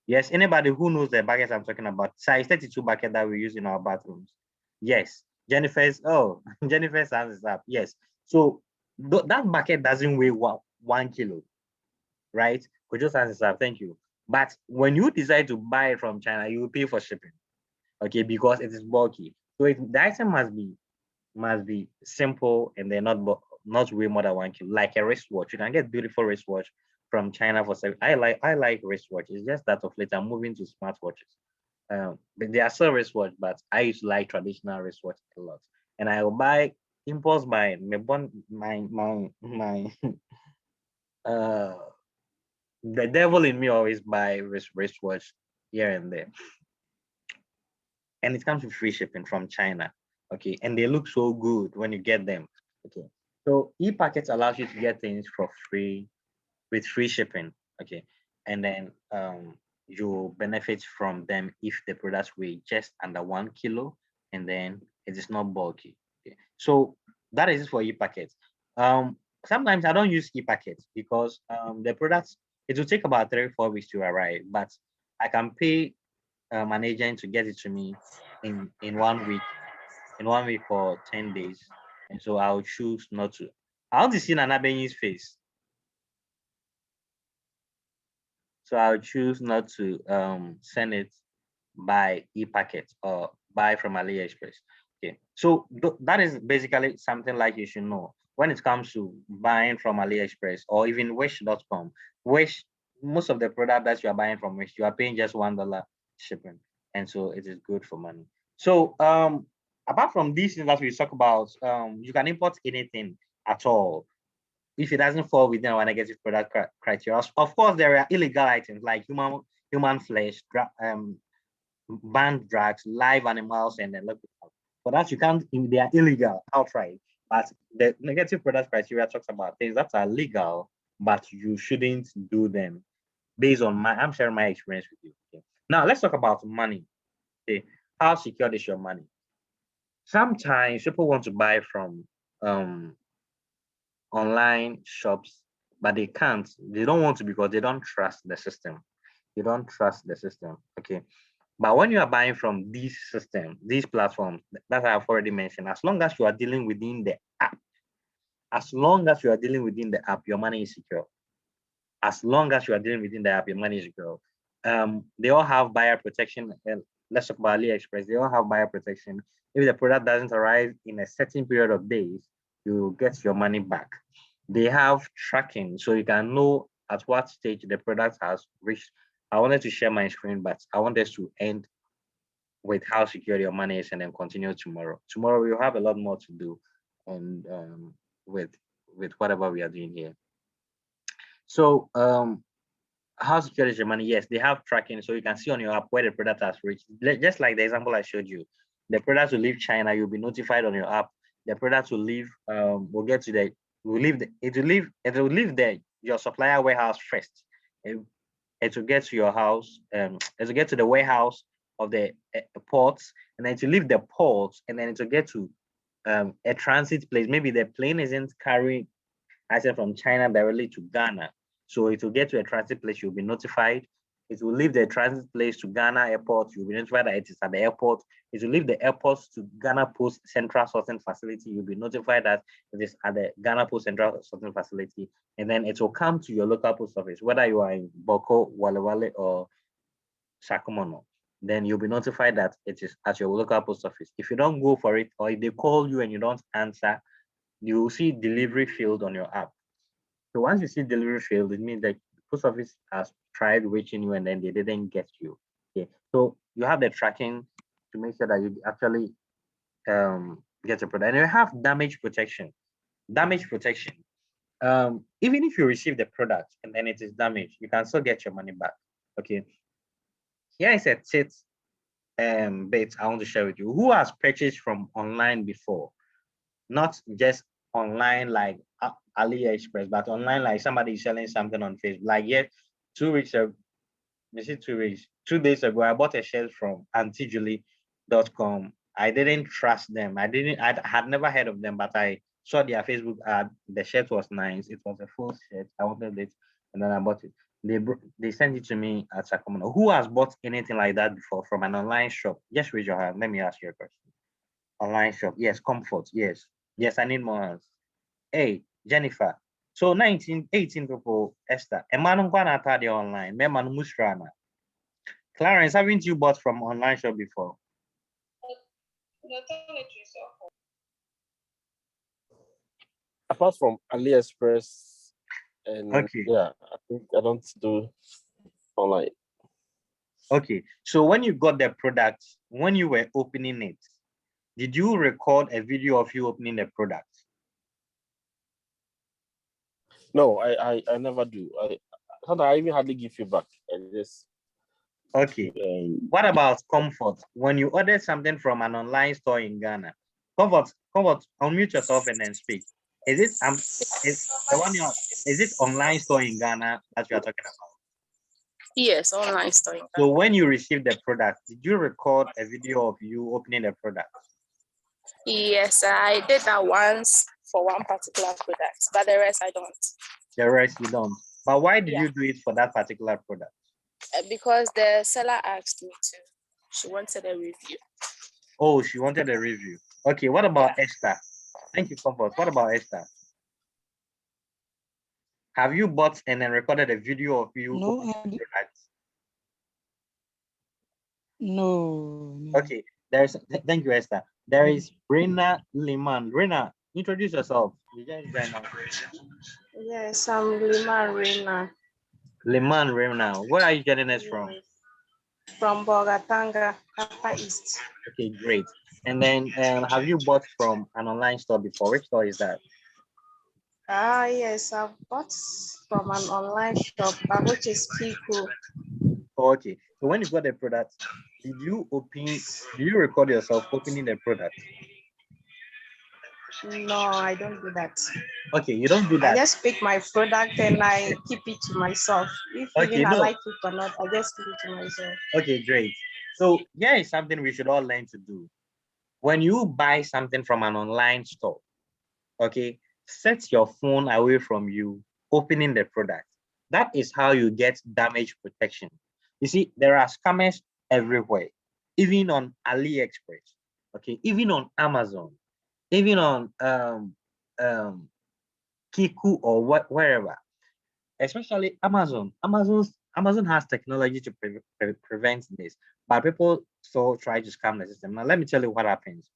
Yes, anybody who knows the buckets I'm talking about, size 32 bucket that we use in our bathrooms. Yes, Jennifer's hands is up. Yes, so that bucket doesn't weigh 1 kilo, right? Kojo's hands is up, thank you. But when you decide to buy it from China, you will pay for shipping, okay, because it is bulky. So the item must be simple and they're not way more than 1 kilo, like a wristwatch. You can get beautiful wristwatch from China for I like wristwatch. It's just that of late I'm moving to smartwatches. But they are still wristwatch, but I used to like traditional wristwatch a lot. And I will buy impulse buy my the devil in me always buy wristwatch here and there. And it comes with free shipping from China. Okay. And they look so good when you get them. Okay. So e-packets allows you to get things for free with free shipping. Okay. And then you benefit from them if the products weigh just under 1 kilo and then it is not bulky. Okay. So that is it for e-packets. Sometimes I don't use e-packets because the products, it will take about 3-4 weeks to arrive, but I can pay an agent to get it to me in 1 week, for 10 days. And so I'll choose not to. I want to see Nanabenyi's face. So I'll choose not to send it by e-packet or buy from AliExpress. Okay, so that is basically something like you should know when it comes to buying from AliExpress or even Wish.com. Wish, most of the product that you are buying from Wish, you are paying just $1 shipping, and so it is good for money. So apart from these things that we talk about, you can import anything at all if it doesn't fall within our negative product criteria. Of course, there are illegal items like human flesh, banned drugs, live animals, and then for that you can't. They are illegal outright. But the negative product criteria talks about things that are legal, but you shouldn't do them. Based on I'm sharing my experience with you. Okay? Now let's talk about money. Okay, how secure is your money? Sometimes people want to buy from online shops, but they can't. They don't want to because they don't trust the system. They don't trust the system. Okay. But when you are buying from these systems, these platforms that I've already mentioned, as long as you are dealing within the app, your money is secure. As long as you are dealing within the app, your money is secure. They all have buyer protection. And let's talk about AliExpress. They all have buyer protection. If the product doesn't arrive in a certain period of days, you get your money back. They have tracking, so you can know at what stage the product has reached. I wanted to share my screen, but I want us to end with how secure your money is and then continue tomorrow. Tomorrow we'll have a lot more to do and with whatever we are doing here. So how secure is your money? Yes, they have tracking, so you can see on your app where the product has reached. Just like the example I showed you, the product will leave China, you'll be notified on your app. The product will leave, will get to it will leave your supplier warehouse first. It will get to your house, it will get to the warehouse of the ports, and then to leave the ports, and then it will get to a transit place. Maybe the plane isn't carrying item from China directly to Ghana. So it will get to a transit place, you'll be notified. It will leave the transit place to Ghana airport, you'll be notified that it is at the airport. It will leave the airport to Ghana Post Central Sorting Facility, you'll be notified that it is at the Ghana Post Central Sorting Facility. And then it will come to your local post office, whether you are in Boko, Wale or Sakumono. Then you'll be notified that it is at your local post office. If you don't go for it, or if they call you and you don't answer, you will see delivery failed on your app. So once you see delivery failed, it means that the post office has tried reaching you and then they didn't get you. Okay. So you have the tracking to make sure that you actually get your product. And you have damage protection. Damage protection. Even if you receive the product and then it is damaged, you can still get your money back. Okay. Here is a tip bit I want to share with you. Who has purchased from online before? Not just online like AliExpress, but online like somebody selling something on Facebook. Like 2 weeks ago, 2 days ago, I bought a shirt from antijulie.com. I didn't trust them. I had never heard of them, but I saw their Facebook ad. The shirt was nice. It was a full shirt. I wanted it, and then I bought it. They sent it to me at Sacramento. Who has bought anything like that before from an online shop? Just raise your hand. Let me ask you a question. Online shop. Yes, comfort. Yes. Yes, I need more hands. Hey, Jennifer. So 18 people, Esther. Emmanuel Guanata online. Memanu Musrana. Clarence, haven't you bought from online shop before? Apart from AliExpress, and okay, yeah, I think I don't do online. Okay, so when you got the product, when you were opening it, did you record a video of you opening the product? No, I never do. I even hardly give feedback. I just okay. What about Comfort? When you ordered something from an online store in Ghana, Comfort, unmute yourself and then speak. Is it is it online store in Ghana that you are talking about? Yes, online store. So when you received the product, did you record a video of you opening the product? Yes, I did that once for one particular product, but the rest I don't. The rest you don't. But why did you do it for that particular product? Because the seller asked me to. She wanted a review. Oh, she wanted a review. Okay, what about Esther? Thank you, Comfort. What about Esther? Have you bought and then recorded a video of you? No, no. Okay, thank you, Esther. There is Rena Liman. Rena, introduce yourself. Yes, I'm Liman Rena. Liman Rena, where are you getting us from? From Bogatanga, Upper East. Okay, great. And then have you bought from an online store before? Which store is that? Yes, I've bought from an online shop, which is Kiku. Oh, okay, so when you got the product, did you record yourself opening the product? No, I don't do that. Okay, you don't do that. I just pick my product and I keep it to myself. If even I like it or not, I just keep it to myself. Okay, great. So here is something we should all learn to do. When you buy something from an online store, okay, set your phone away from you, opening the product. That is how you get damage protection. You see, there are scammers everywhere, even on AliExpress, okay, even on Amazon, even on Kiku or wherever, especially Amazon. Amazon has technology to prevent this, but people still try to scam the system. Now, let me tell you what happens.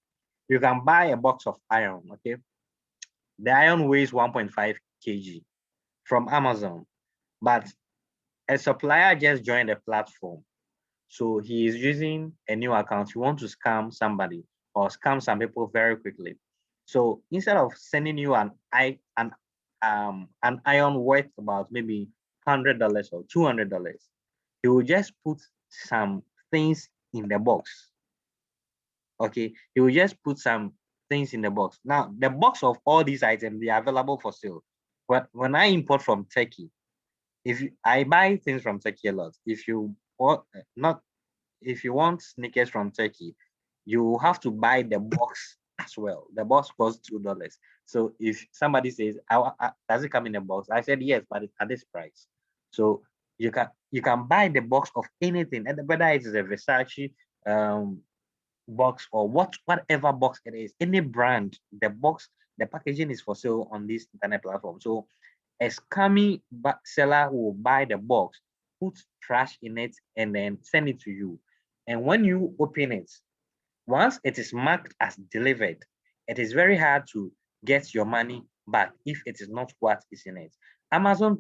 You can buy a box of iron, okay? The iron weighs 1.5 kg from Amazon, but a supplier just joined the platform. So he is using a new account. He wants to scam somebody or scam some people very quickly. So instead of sending you an iron worth about maybe $100 or $200, he will just put some things in the box. Okay, he will just put some things in the box. Now, the box of all these items, they are available for sale. But when I import from Turkey, I buy things from Turkey a lot. If you want sneakers from Turkey, you have to buy the box as well. The box costs $2. So if somebody says, does it come in a box? I said yes, but it's at this price. So you can buy the box of anything, and whether it is a Versace box or whatever box it is, any brand, the packaging is for sale on this internet platform. So a scammy seller will buy the box, put trash in it, and then send it to you. And when you open it, once it is marked as delivered, it is very hard to get your money back if it is not what is in it. Amazon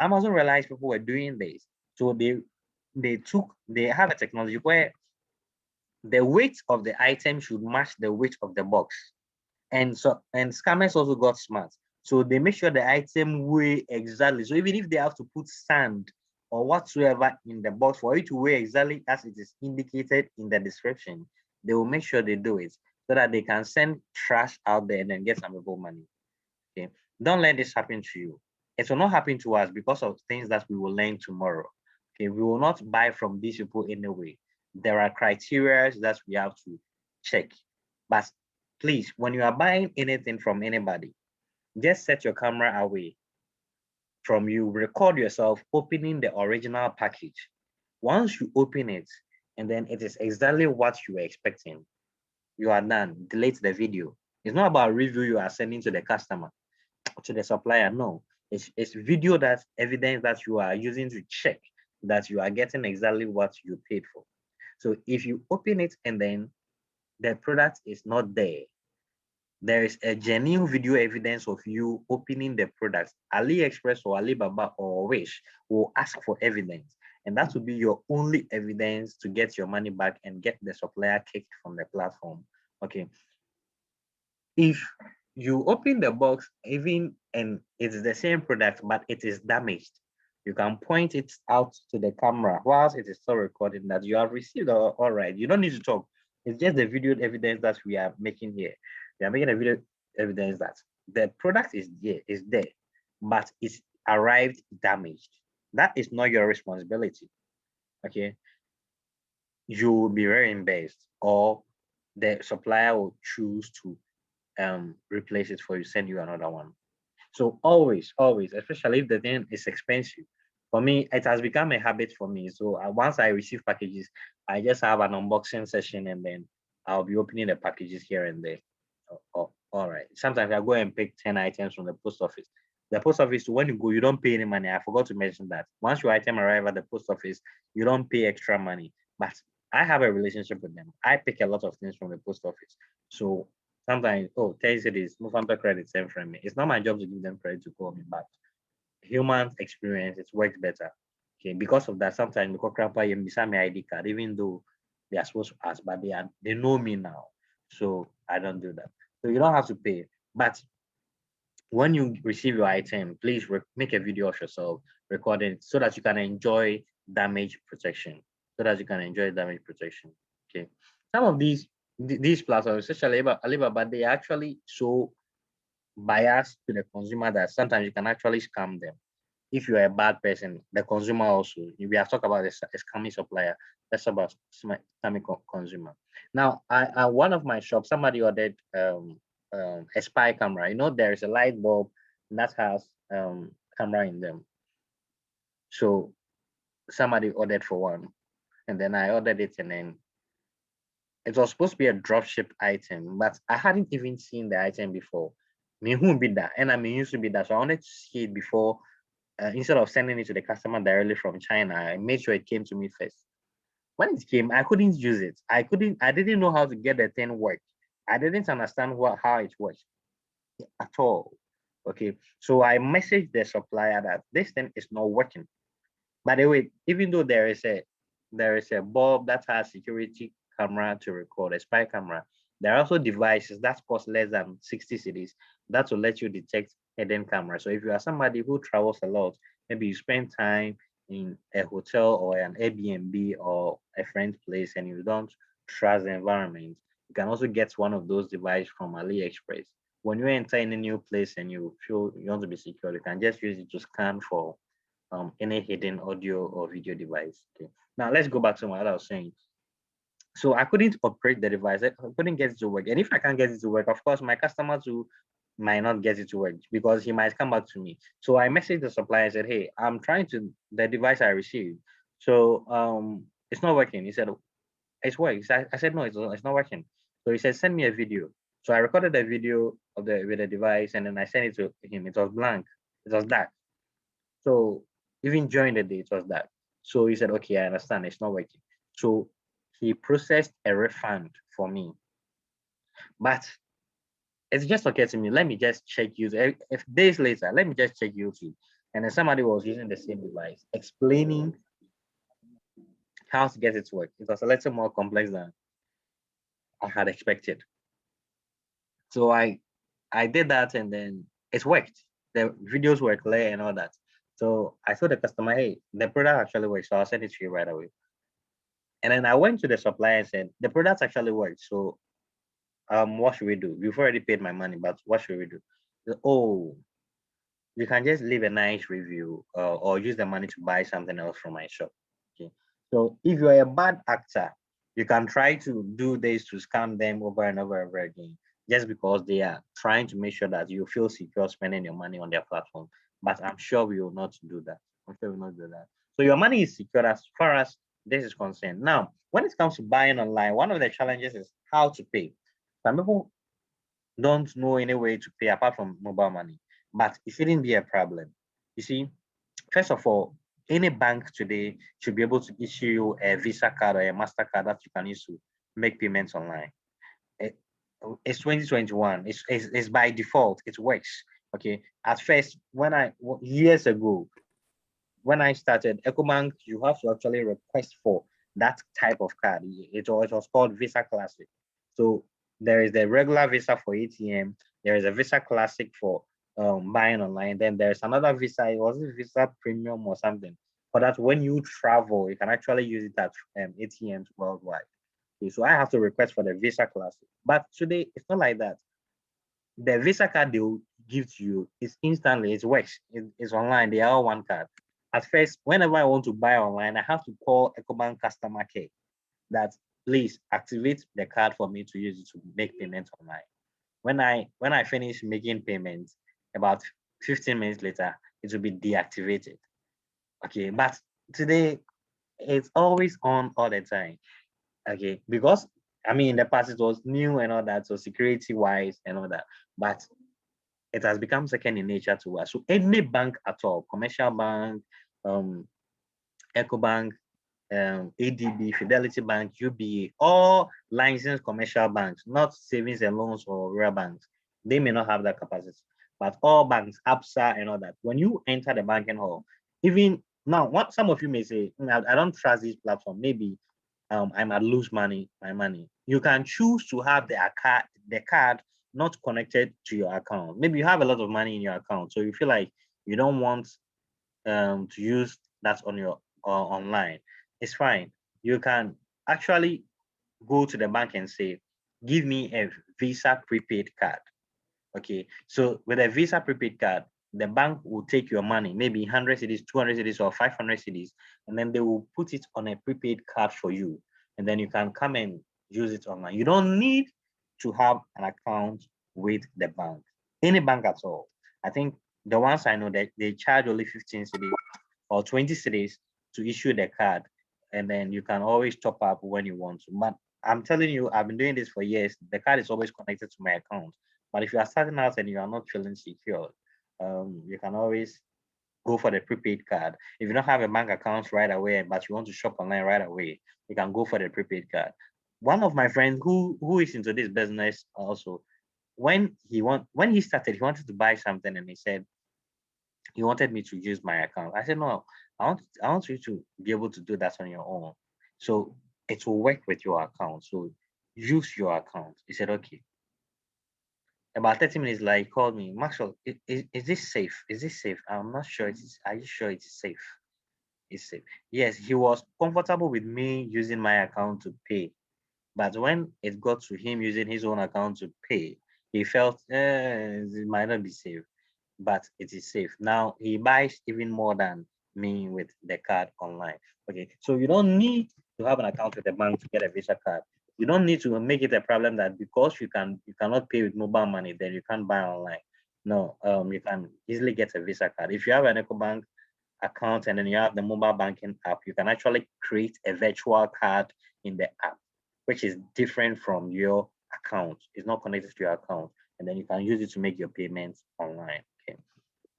realized people were doing this, so they have a technology where the weight of the item should match the weight of the box. And scammers also got smart. So they make sure the item weigh exactly. So even if they have to put sand or whatsoever in the box for it to weigh exactly as it is indicated in the description, they will make sure they do it so that they can send trash out there and then get some people money. Okay. Don't let this happen to you. It will not happen to us because of things that we will learn tomorrow. Okay, we will not buy from these people anyway. There are criteria that we have to check. But please, when you are buying anything from anybody, just set your camera away from you. Record yourself opening the original package. Once you open it, and then it is exactly what you were expecting, you are done. Delete the video. It's not about review you are sending to the customer, to the supplier. No, it's video, that's evidence that you are using to check that you are getting exactly what you paid for. So if you open it and then the product is not there, there is a genuine video evidence of you opening the product. AliExpress or Alibaba or Wish will ask for evidence, and that will be your only evidence to get your money back and get the supplier kicked from the platform. Okay. If you open the box even and it's the same product but it is damaged, you can point it out to the camera whilst it is still recording that you have received. All right, you don't need to talk. It's just the video evidence that we are making here. We are making a video evidence that the product is there, but it's arrived damaged. That is not your responsibility. Okay, you will be very embarrassed, or the supplier will choose to replace it for you, send you another one. So always, especially if the thing is expensive. For me, it has become a habit for me. So once I receive packages, I just have an unboxing session and then I'll be opening the packages here and there. All right. Sometimes I go and pick 10 items from the post office. The post office, when you go, you don't pay any money. I forgot to mention that. Once your item arrives at the post office, you don't pay extra money. But I have a relationship with them. I pick a lot of things from the post office. So sometimes, Thursday is move on to credit sent from me. It's not my job to give them credit to call me back. Human experience, it works better. Okay, because of that, sometimes because grandpa you miss my ID card, even though they are supposed to ask, but they know me now. So I don't do that. So you don't have to pay. But when you receive your item, please make a video of yourself recording so that you can enjoy damage protection. Okay. Some of these platforms, especially Alibaba, they actually show bias to the consumer that sometimes you can actually scam them. If you're a bad person, the consumer also. We have talked about a scammy supplier. That's about scammy consumer. Now, I one of my shops, somebody ordered a spy camera. You know, there is a light bulb that has camera in them. So somebody ordered for one, and then I ordered it, and then it was supposed to be a dropship item, but I hadn't even seen the item before. Me who be that, and I mean used to be that, so I wanted to see it before. Instead of sending it to the customer directly from China, I made sure it came to me first. When it came, I couldn't use it. I didn't know how to get the thing work. I didn't understand how it works at all. Okay, so I messaged the supplier that this thing is not working. By the way, even though there is a bulb that has security camera to record, a spy camera, there are also devices that cost less than 60 cedis that will let you detect hidden camera. So if you are somebody who travels a lot, maybe you spend time in a hotel or an Airbnb or a friend's place and you don't trust the environment, you can also get one of those devices from AliExpress. When you enter in a new place and you feel you want to be secure, you can just use it to scan for any hidden audio or video device. Okay. Now let's go back to what I was saying. So I couldn't operate the device. I couldn't get it to work. And if I can't get it to work, of course, my customer too might not get it to work because he might come back to me. So I messaged the supplier and said, hey, I'm trying to the device I received. So it's not working. He said, it's working. I said, no, it's not working. So he said, send me a video. So I recorded a video of the with the device and then I sent it to him. It was blank. It was dark. So even during the day, it was dark. So he said, okay, I understand. It's not working. So he processed a refund for me. But it's just occurred to me, let me just check YouTube. If days later, let me just check YouTube. And then somebody was using the same device, explaining how to get it to work. It was a little more complex than I had expected. So I did that and then it worked. The videos were clear and all that. So I told the customer, hey, the product actually works, so I'll send it to you right away. And then I went to the supplier and said, the product actually works. So what should we do? You've already paid my money, but what should we do? Said, oh, you can just leave a nice review or use the money to buy something else from my shop. Okay. So if you're a bad actor, you can try to do this to scam them over and over and over again, just because they are trying to make sure that you feel secure spending your money on their platform. But I'm sure we will not do that. I'm sure we will not do that. So your money is secure as far as this is concerned. Now, when it comes to buying online, one of the challenges is how to pay. Some people don't know any way to pay apart from mobile money, but it shouldn't be a problem. You see, first of all, any bank today should be able to issue you a Visa card or a Mastercard that you can use to make payments online. It, it's 2021. It's by default. It works. Okay. At first, years ago, when I started EcoBank, you have to actually request for that type of card. It was called Visa Classic. So there is the regular Visa for ATM. There is a Visa Classic for buying online. Then there's another Visa. It was a Visa Premium or something. For that, when you travel, you can actually use it at ATMs worldwide. Okay, so I have to request for the Visa Classic. But today, it's not like that. The Visa card they will give to you is instantly, it works. It's online. They are all one card. At first, whenever I want to buy online, I have to call EcoBank customer care that please activate the card for me to use it to make payments online. When I finish making payments, about 15 minutes later, it will be deactivated. Okay, but today it's always on all the time. Okay, because I mean in the past it was new and all that, so security wise and all that, but it has become second in nature to us. So any bank at all, commercial bank, um, EcoBank, ADB, Fidelity Bank, UBA, all licensed commercial banks, not savings and loans or real banks. They may not have that capacity, but all banks, ABSA and all that. When you enter the banking hall, even now, what some of you may say, I don't trust this platform. Maybe I might lose my money. You can choose to have the card not connected to your account. Maybe you have a lot of money in your account, so you feel like you don't want to use that on your online. It's fine. You can actually go to the bank and say, give me a Visa prepaid card. Okay, so with a Visa prepaid card, the bank will take your money, maybe 100 cedis, 200 cedis, or 500 cedis, and then they will put it on a prepaid card for you. And then you can come and use it online. You don't need to have an account with the bank, any bank at all. I think the ones I know that they charge only 15 cedis or 20 cedis to issue the card, and then you can always top up when you want to. But I'm telling you, I've been doing this for years. The card is always connected to my account. But if you are starting out and you are not feeling secure, you can always go for the prepaid card. If you don't have a bank account right away, but you want to shop online right away, you can go for the prepaid card. One of my friends who is into this business also, when he started, he wanted to buy something and he said he wanted me to use my account. I said, no, I want you to be able to do that on your own. So it will work with your account. So use your account. He said, okay. About 30 minutes later, he called me, Maxwell, is this safe? Is this safe? I'm not sure it is. Are you sure it's safe? It's safe. Yes, he was comfortable with me using my account to pay. But when it got to him using his own account to pay, he felt it might not be safe, but it is safe. Now he buys even more than me with the card online. Okay, so you don't need to have an account with a bank to get a Visa card. You don't need to make it a problem that because you cannot pay with mobile money, then you can't buy online. No, you can easily get a Visa card. If you have an EcoBank account and then you have the mobile banking app, you can actually create a virtual card in the app, which is different from your account. It's not connected to your account, and then you can use it to make your payments online. Okay,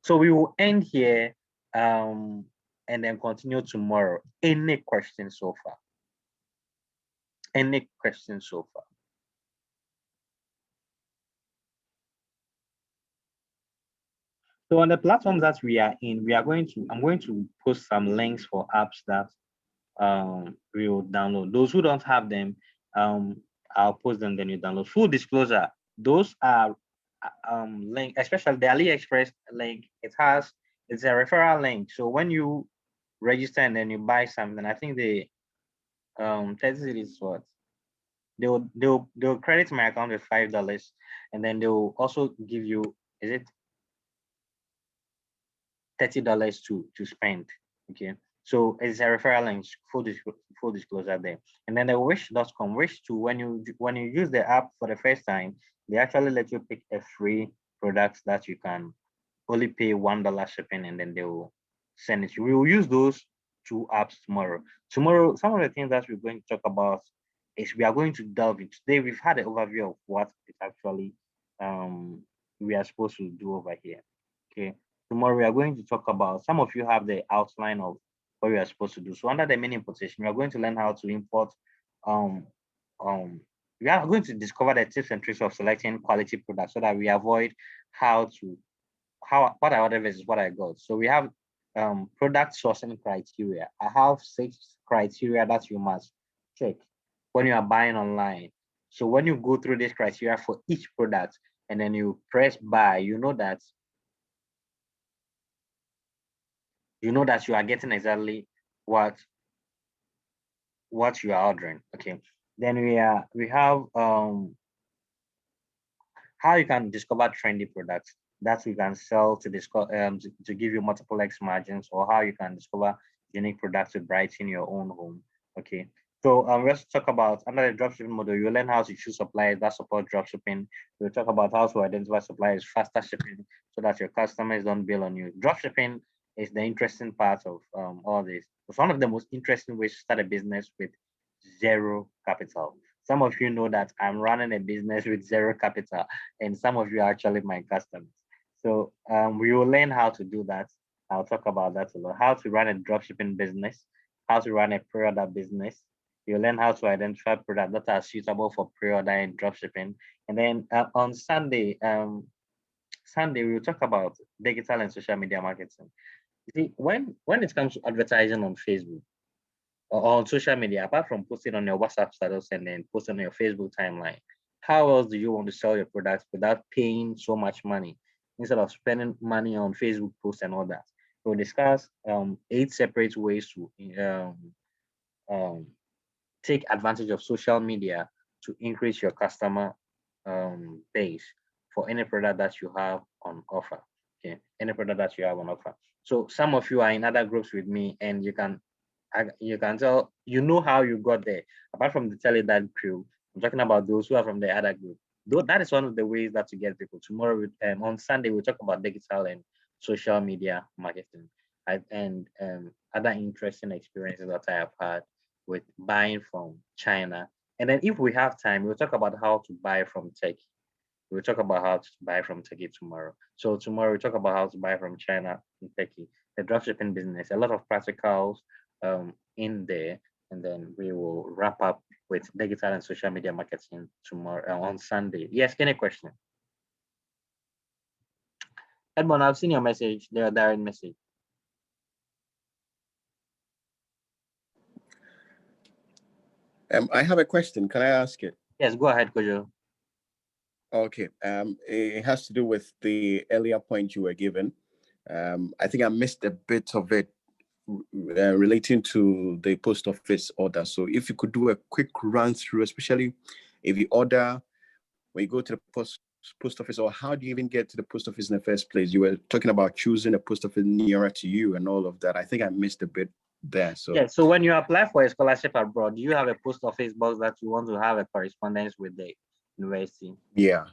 so we will end here and then continue tomorrow. Any questions so far? Any questions so far? So on the platforms that we are in, I'm going to post some links for apps that we will download. Those who don't have them, I'll post them, then you download. Full disclosure, those are link, especially the AliExpress link, it's a referral link. So when you register and then you buy something, I think they 30 is what they'll credit my account with $5, and then they'll also give you, is it $30 to spend? Okay, so it's a referral link, full disclosure there. And then the wish.com, wish to, when you use the app for the first time, they actually let you pick a free product that you can only pay $1 shipping, and then they will send it to you. We will use those two apps tomorrow. Tomorrow, some of the things that we're going to talk about is we are going to delve into. Today we've had an overview of what it actually we are supposed to do over here. Okay. Tomorrow we are going to talk about, some of you have the outline of what we are supposed to do. So under the main importation, we are going to learn how to import. We are going to discover the tips and tricks of selecting quality products so that we avoid what I ordered versus what I got. So we have product sourcing criteria. I have 6 criteria that you must check when you are buying online. So when you go through this criteria for each product and then you press buy, you know that you are getting exactly what you are ordering. Okay. Then we have how you can discover trendy products that you can sell to to give you multiple X margins, or how you can discover unique products to brighten your own home. Okay. So let's talk about, under the dropshipping model, you learn how to choose suppliers that support dropshipping. We'll talk about how to identify suppliers, faster shipping, so that your customers don't bail on you. Dropshipping is the interesting part of all this. It's one of the most interesting ways to start a business with zero capital. Some of you know that I'm running a business with zero capital, and some of you are actually my customers. So we will learn how to do that. I'll talk about that a lot. How to run a dropshipping business, how to run a pre-order business. You'll learn how to identify products that are suitable for pre-order and dropshipping. And then on Sunday, we'll talk about digital and social media marketing. You see, when it comes to advertising on Facebook or on social media, apart from posting on your WhatsApp status and then posting on your Facebook timeline, how else do you want to sell your products without paying so much money, instead of spending money on Facebook posts and all that? We'll discuss 8 separate ways to take advantage of social media to increase your customer base for any product that you have on offer. Okay, any product that you have on offer. So some of you are in other groups with me, and you can tell, you know how you got there. Apart from the TeleDad crew, I'm talking about those who are from the other group. Though that is one of the ways that to get people. Tomorrow, on Sunday, we'll talk about digital and social media marketing and other interesting experiences that I have had with buying from China. And then if we have time, we'll talk about how to buy from Turkey. We'll talk about how to buy from Turkey tomorrow. So tomorrow we'll talk about how to buy from China and Turkey, the dropshipping business, a lot of practicals in there. And then we will wrap up with digital and social media marketing tomorrow on Sunday. Yes, any question? Edmond, I've seen your message, the direct message. I have a question. Can I ask it? Yes, go ahead, Kojo. Okay. It has to do with the earlier point you were given. I think I missed a bit of it relating to the post office order. So if you could do a quick run through, especially if you order, when you go to the post office, or how do you even get to the post office in the first place? You were talking about choosing a post office nearer to you and all of that. I think I missed a bit there. So yeah. So when you apply for a scholarship abroad, do you have a post office box that you want to have a correspondence with the university? yeah,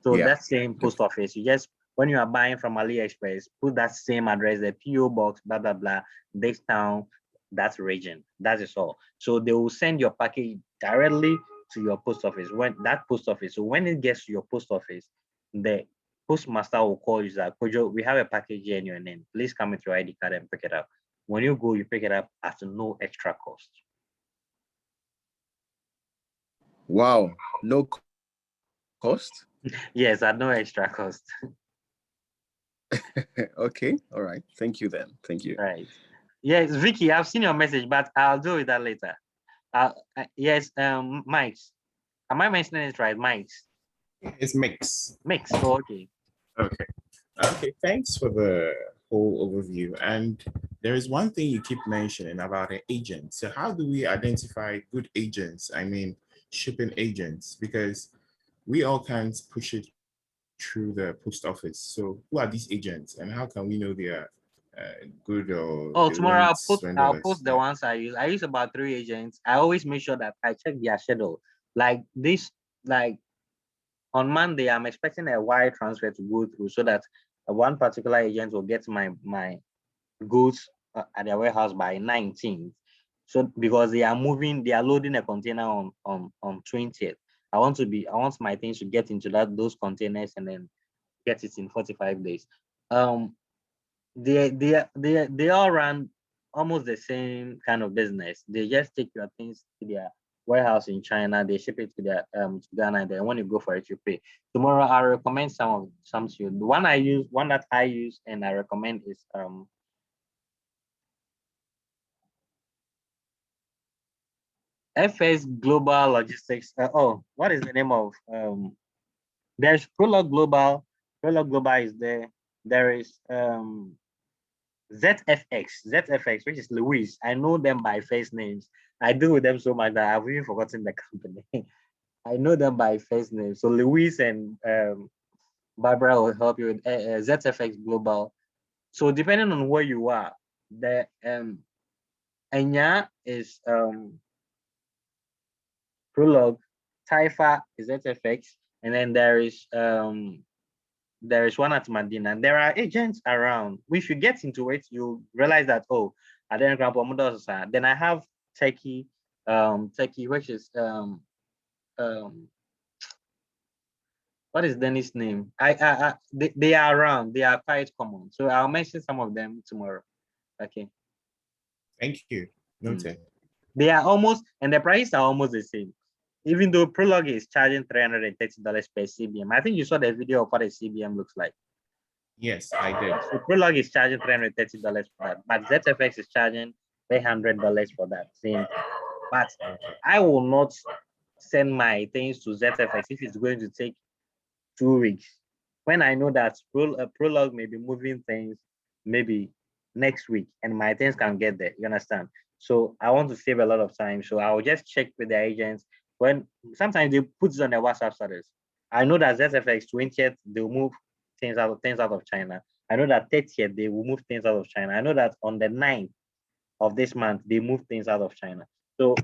So yeah. that same post office, you just when you are buying from AliExpress, put that same address, the PO box, blah blah blah, this town, that region. That is all. So they will send your package directly to your post office. When that post office, so when it gets to your post office, the postmaster will call you that, Kojo, we have a package here in your name. Please come with your ID card and pick it up. When you go, you pick it up at no extra cost. Wow, no cost. Yes, at no extra cost. Okay, all right. Thank you then. Thank you. Right. Yes, Vicky, I've seen your message, but I'll do with that later. Yes, Mike's. Am I mentioning it right? Mike's. It's mix. Mix. Oh, okay. Okay. Okay. Thanks for the whole overview. And there is one thing you keep mentioning about an agent. So how do we identify good agents? I mean, shipping agents, because we all can't push it through the post office. So who are these agents, and how can we know they are good or Oh, they tomorrow won't I'll swindle us? post the ones I use. I use about 3 agents. I always make sure that I check their schedule. Like this, like on Monday, I'm expecting a wire transfer to go through so that one particular agent will get my goods at their warehouse by 19th. So because they are moving, they are loading a container on 20th. I want my things to get into those containers and then get it in 45 days. They all run almost the same kind of business. They just take your things to their warehouse in China, they ship it to their to Ghana, and then when you go for it, you pay. Tomorrow I'll recommend some to you. The one that I use and I recommend is FS Global Logistics. What is the name of there's Prolog Global. Prolog Global is there. There is ZFX, which is Louise. I know them by first names. I deal with them so much that I've even forgotten the company. I know them by first name. So Louise and Barbara will help you with ZFX Global. So depending on where you are, the Enya is Prolog, Taifa is ZFX, and then there is one at Medina. There are agents around. If you get into it, you realize that then I have Techie, which is what is Dennis' name? They are around. They are quite common. So I'll mention some of them tomorrow. Okay. Thank you. Noted. They are almost, and the prices are almost the same. Even though Prolog is charging $330 per CBM. I think you saw the video of what a CBM looks like. Yes, I did. So Prolog is charging $330 for that, but ZFX is charging $300 for that same. But I will not send my things to ZFX if it's going to take 2 weeks. When I know that Prolog may be moving things maybe next week and my things can get there, you understand? So I want to save a lot of time. So I will just check with the agents. When sometimes they put it on their WhatsApp status. I know that ZFX 20th, they'll move things out of China. I know that 30th, they will move things out of China. I know that on the 9th of this month, they move things out of China. So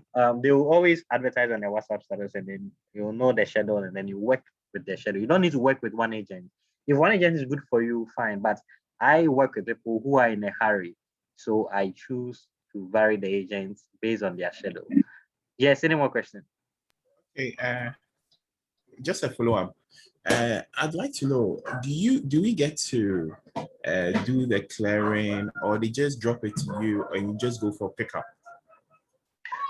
they will always advertise on their WhatsApp status, and then you'll know the schedule, and then you work with the schedule. You don't need to work with one agent. If one agent is good for you, fine. But I work with people who are in a hurry, so I choose to vary the agents based on their schedule. Yes. Any more questions? Okay. Just a follow-up. I'd like to know, do we get to do the clearing, or they just drop it to you and you just go for pickup?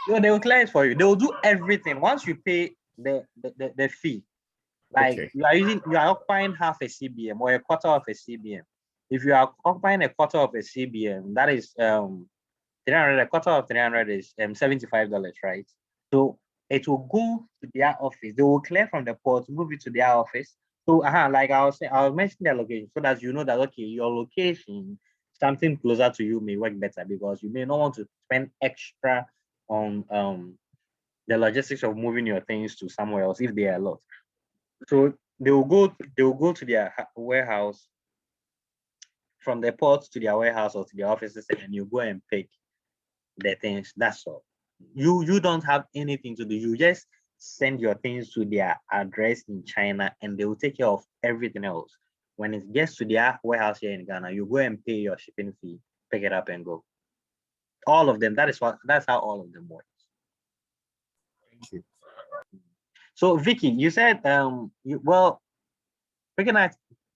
No, they will clear it for you. They will do everything once you pay the fee. Like okay. you are occupying half a CBM or a quarter of a CBM. If you are occupying a quarter of a CBM, that is 300. A quarter of 300 is $75, right? So it will go to their office. They will clear from the port, move it to their office. So like I was saying, I'll mention their location so that you know that okay, your location, something closer to you may work better because you may not want to spend extra on the logistics of moving your things to somewhere else if they are a lot. So they will go to their warehouse, from the port to their warehouse or to their offices, and you go and pick. the things. That's all. You don't have anything to do. You just send your things to their address in China, and they will take care of everything else. When it gets to their warehouse here in Ghana, you go and pay your shipping fee, pick it up, and go. All of them. That's how all of them work. Thank you. So Vicky, you said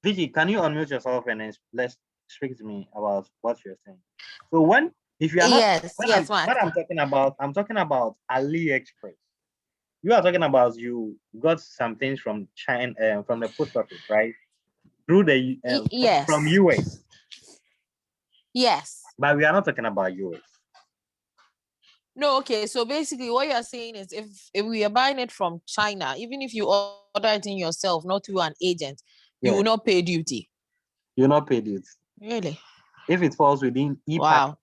Vicky, can you unmute yourself and then let's speak to me about what you're saying? So if you are not, what I'm talking about, I'm talking about AliExpress. You are talking about you got some things from China, from the post office, right? Through the yes, from US. Yes. But we are not talking about US. No, okay. So basically, what you're saying is, if we are buying it from China, even if you order it in yourself, not through an agent, you will not pay duty. You will not pay duty. Really? If it falls within Epackets. Wow.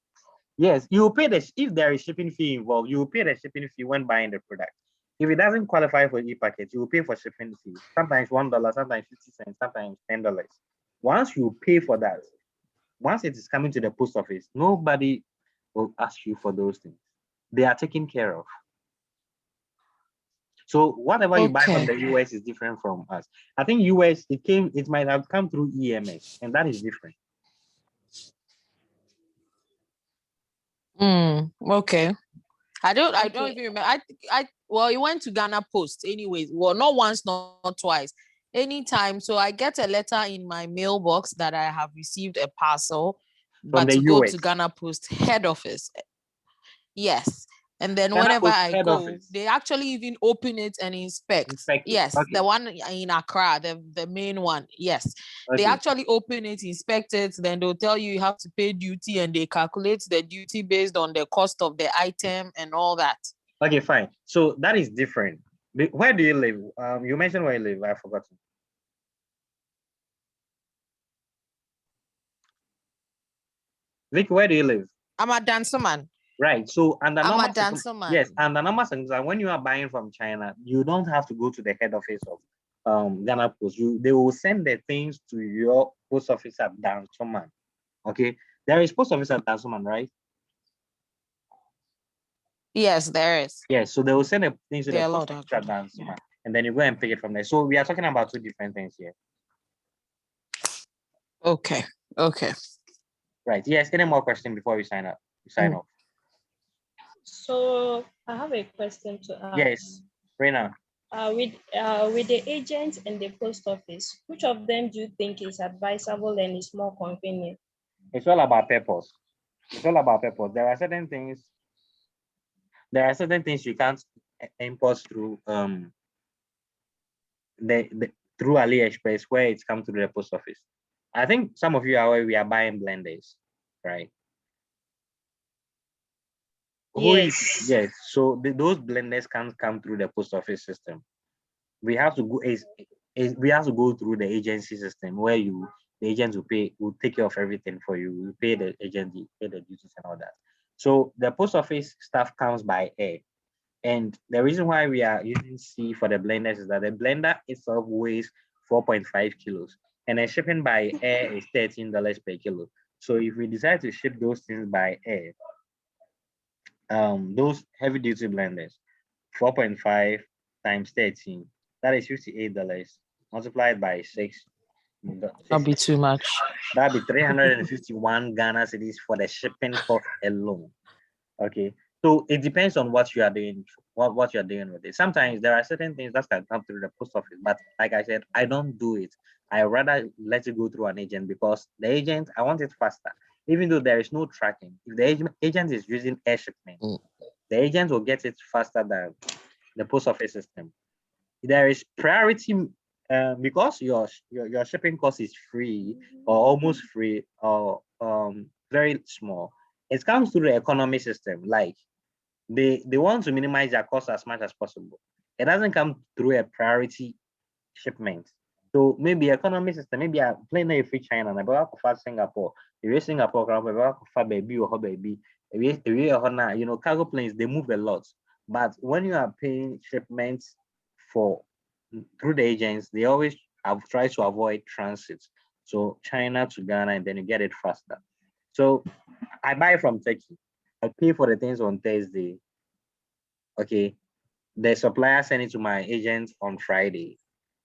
Yes, you will pay if there is shipping fee involved, you will pay the shipping fee when buying the product. If it doesn't qualify for Epackets, you will pay for shipping fee. Sometimes $1, sometimes 50 cents, sometimes $10. Once you pay for that, once it is coming to the post office, nobody will ask you for those things. They are taken care of. So whatever you buy from the US is different from us. I think US, it might have come through EMS, and that is different. Okay. I don't even remember. Well, you went to Ghana Post anyways. Well, not once, not twice. Anytime. So I get a letter in my mailbox that I have received a parcel, but to go to Ghana Post head office. Yes. And then Ghana whenever Post I head go, office. they actually even open it and inspect. Yes, the one in Accra, the main one. Yes. They actually open it, inspect it, then they'll tell you have to pay duty, and they calculate the duty based on the cost of the item and all that. Okay, fine. So that is different. Where do you live? You mentioned where you live. I forgot. Vic, where do you live? I'm a dancer man. Right. So under I'm normal a dancer man. Yes, under normal circumstances, when you are buying from China, you don't have to go to the head office of Ghana Post. They will send the things to your post office at Dansoman. Okay. There is post office at Dansoman, right? Yes, there is. Yes, so they will send the things to the post office at Dansoman, and then you go and pick it from there. So we are talking about two different things here. Okay. Right. Yes. Any more questions before we sign up? Sign off. So I have a question to ask. Yes, Reina. With the agent and the post office, which of them do you think is advisable and is more convenient? It's all about purpose. It's all about purpose. There are certain things you can't import through through AliExpress where it's come to the post office. I think some of you are aware we are buying blenders, right? Yes. Yes. So those blenders can't come through the post office system. We have to go we have to go through the agency system where the agents will take care of everything for you. You pay the agent, pay the duties and all that. So the post office stuff comes by air. And the reason why we are using sea for the blenders is that the blender itself weighs 4.5 kilos, and the shipping by air is $13 per kilo. So if we decide to ship those things by air, those heavy duty blenders, 4.5 times 13, that is $58 multiplied by 6. That'll be too much. That'll be 351 Ghana cedis for the shipping cost alone. Okay. So it depends on what you are doing, what you're doing with it. Sometimes there are certain things that can come through the post office, but like I said, I don't do it. I rather let it go through an agent because the agent, I want it faster. Even though there is no tracking, if the agent is using air shipment, the agent will get it faster than the post office system. There is priority because your shipping cost is free or almost free or very small. It comes through the economy system. Like they want to minimize their cost as much as possible. It doesn't come through a priority shipment. So maybe economy system, maybe a plane if free China, and about Singapore. If you're Singapore, baby or baby, you know, cargo planes, they move a lot. But when you are paying shipments through the agents, they always have tried to avoid transit. So China to Ghana, and then you get it faster. So I buy from Turkey. I pay for the things on Thursday. Okay. The supplier sent it to my agent on Friday.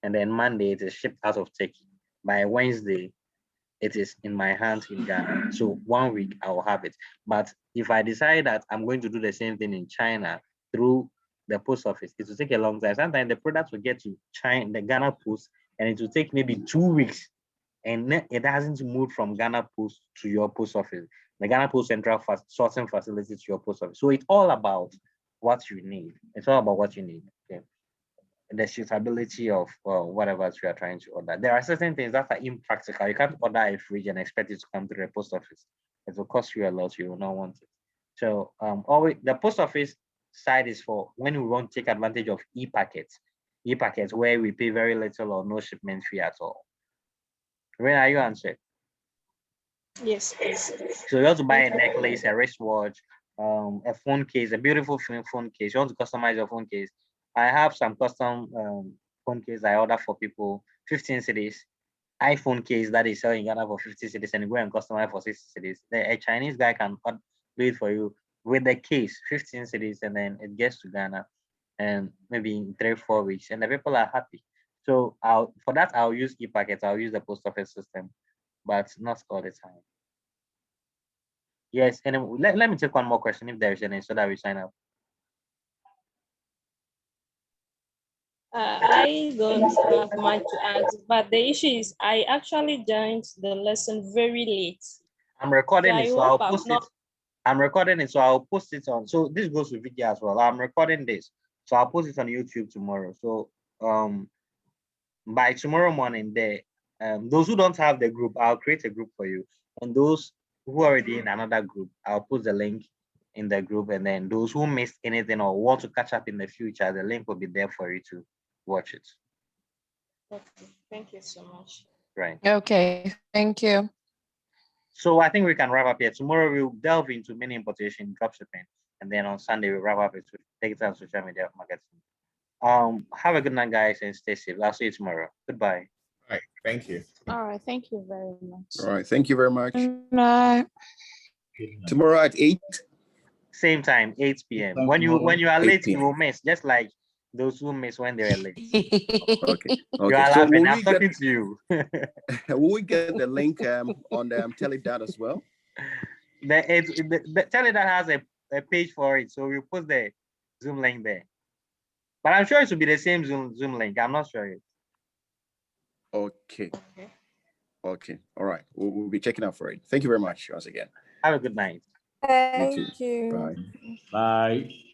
And then Monday it is shipped out of Turkey. By Wednesday, it is in my hands in Ghana. So 1 week I will have it. But if I decide that I'm going to do the same thing in China through the post office, it will take a long time. Sometimes the products will get to China, the Ghana post, and it will take maybe 2 weeks. And it hasn't moved from Ghana post to your post office, the Ghana post central sorting facility to your post office. So it's all about what you need. It's all about what you need. Okay. The suitability of whatever you are trying to order. There are certain things that are impractical. You can't order a fridge and expect it to come to the post office. It will cost you a lot. You will not want it. So always the post office side is for when we want to take advantage of Epackets. Epackets where we pay very little or no shipment fee at all. Where are you answered? Yes. So you want to buy a necklace, a wristwatch, a phone case, a beautiful phone case. You want to customize your phone case. I have some custom phone case I order for people, 15 cedis. iPhone case that is selling in Ghana for 50 cedis and you go and customize for 60 cedis. A Chinese guy can do it for you with the case, 15 cedis, and then it gets to Ghana and maybe in 3-4 weeks, and the people are happy. So for that I'll use Epackets, I'll use the post office system, but not all the time. Yes, and let me take one more question if there is any, so that we sign up. I don't have much to ask, but the issue is I actually joined the lesson very late. I'm recording it, so I'll I've post it. I'm recording it, so I'll post it on. So this goes with video as well. I'm recording this, so I'll post it on YouTube tomorrow. So by tomorrow morning, those who don't have the group, I'll create a group for you, and those who are already in another group, I'll put the link in the group, and then those who missed anything or want to catch up in the future, the link will be there for you to watch it. Okay, thank you so much. Right. Okay, thank you. So I think we can wrap up here. Tomorrow we'll delve into mini importation, dropshipping, and then on Sunday we'll wrap up with digital and social media marketing. Have a good night, guys, and stay safe. I'll see you tomorrow. Goodbye. All right, thank you. All right, thank you very much. All right, thank you very much. Night. Tomorrow at 8. Same time, 8 p.m. When you are 8 late, p.m. you will miss, just like those who miss when they are late. Okay. You are So laughing. I'm talking to you. will we get the link on the TeleDot as well? The TeleDot has a page for it, so we'll put the Zoom link there. But I'm sure it will be the same Zoom link. I'm not sure yet. Okay. Okay. All right. We'll be checking out for it. Thank you very much once again. Have a good night. Thank you. Bye. Bye.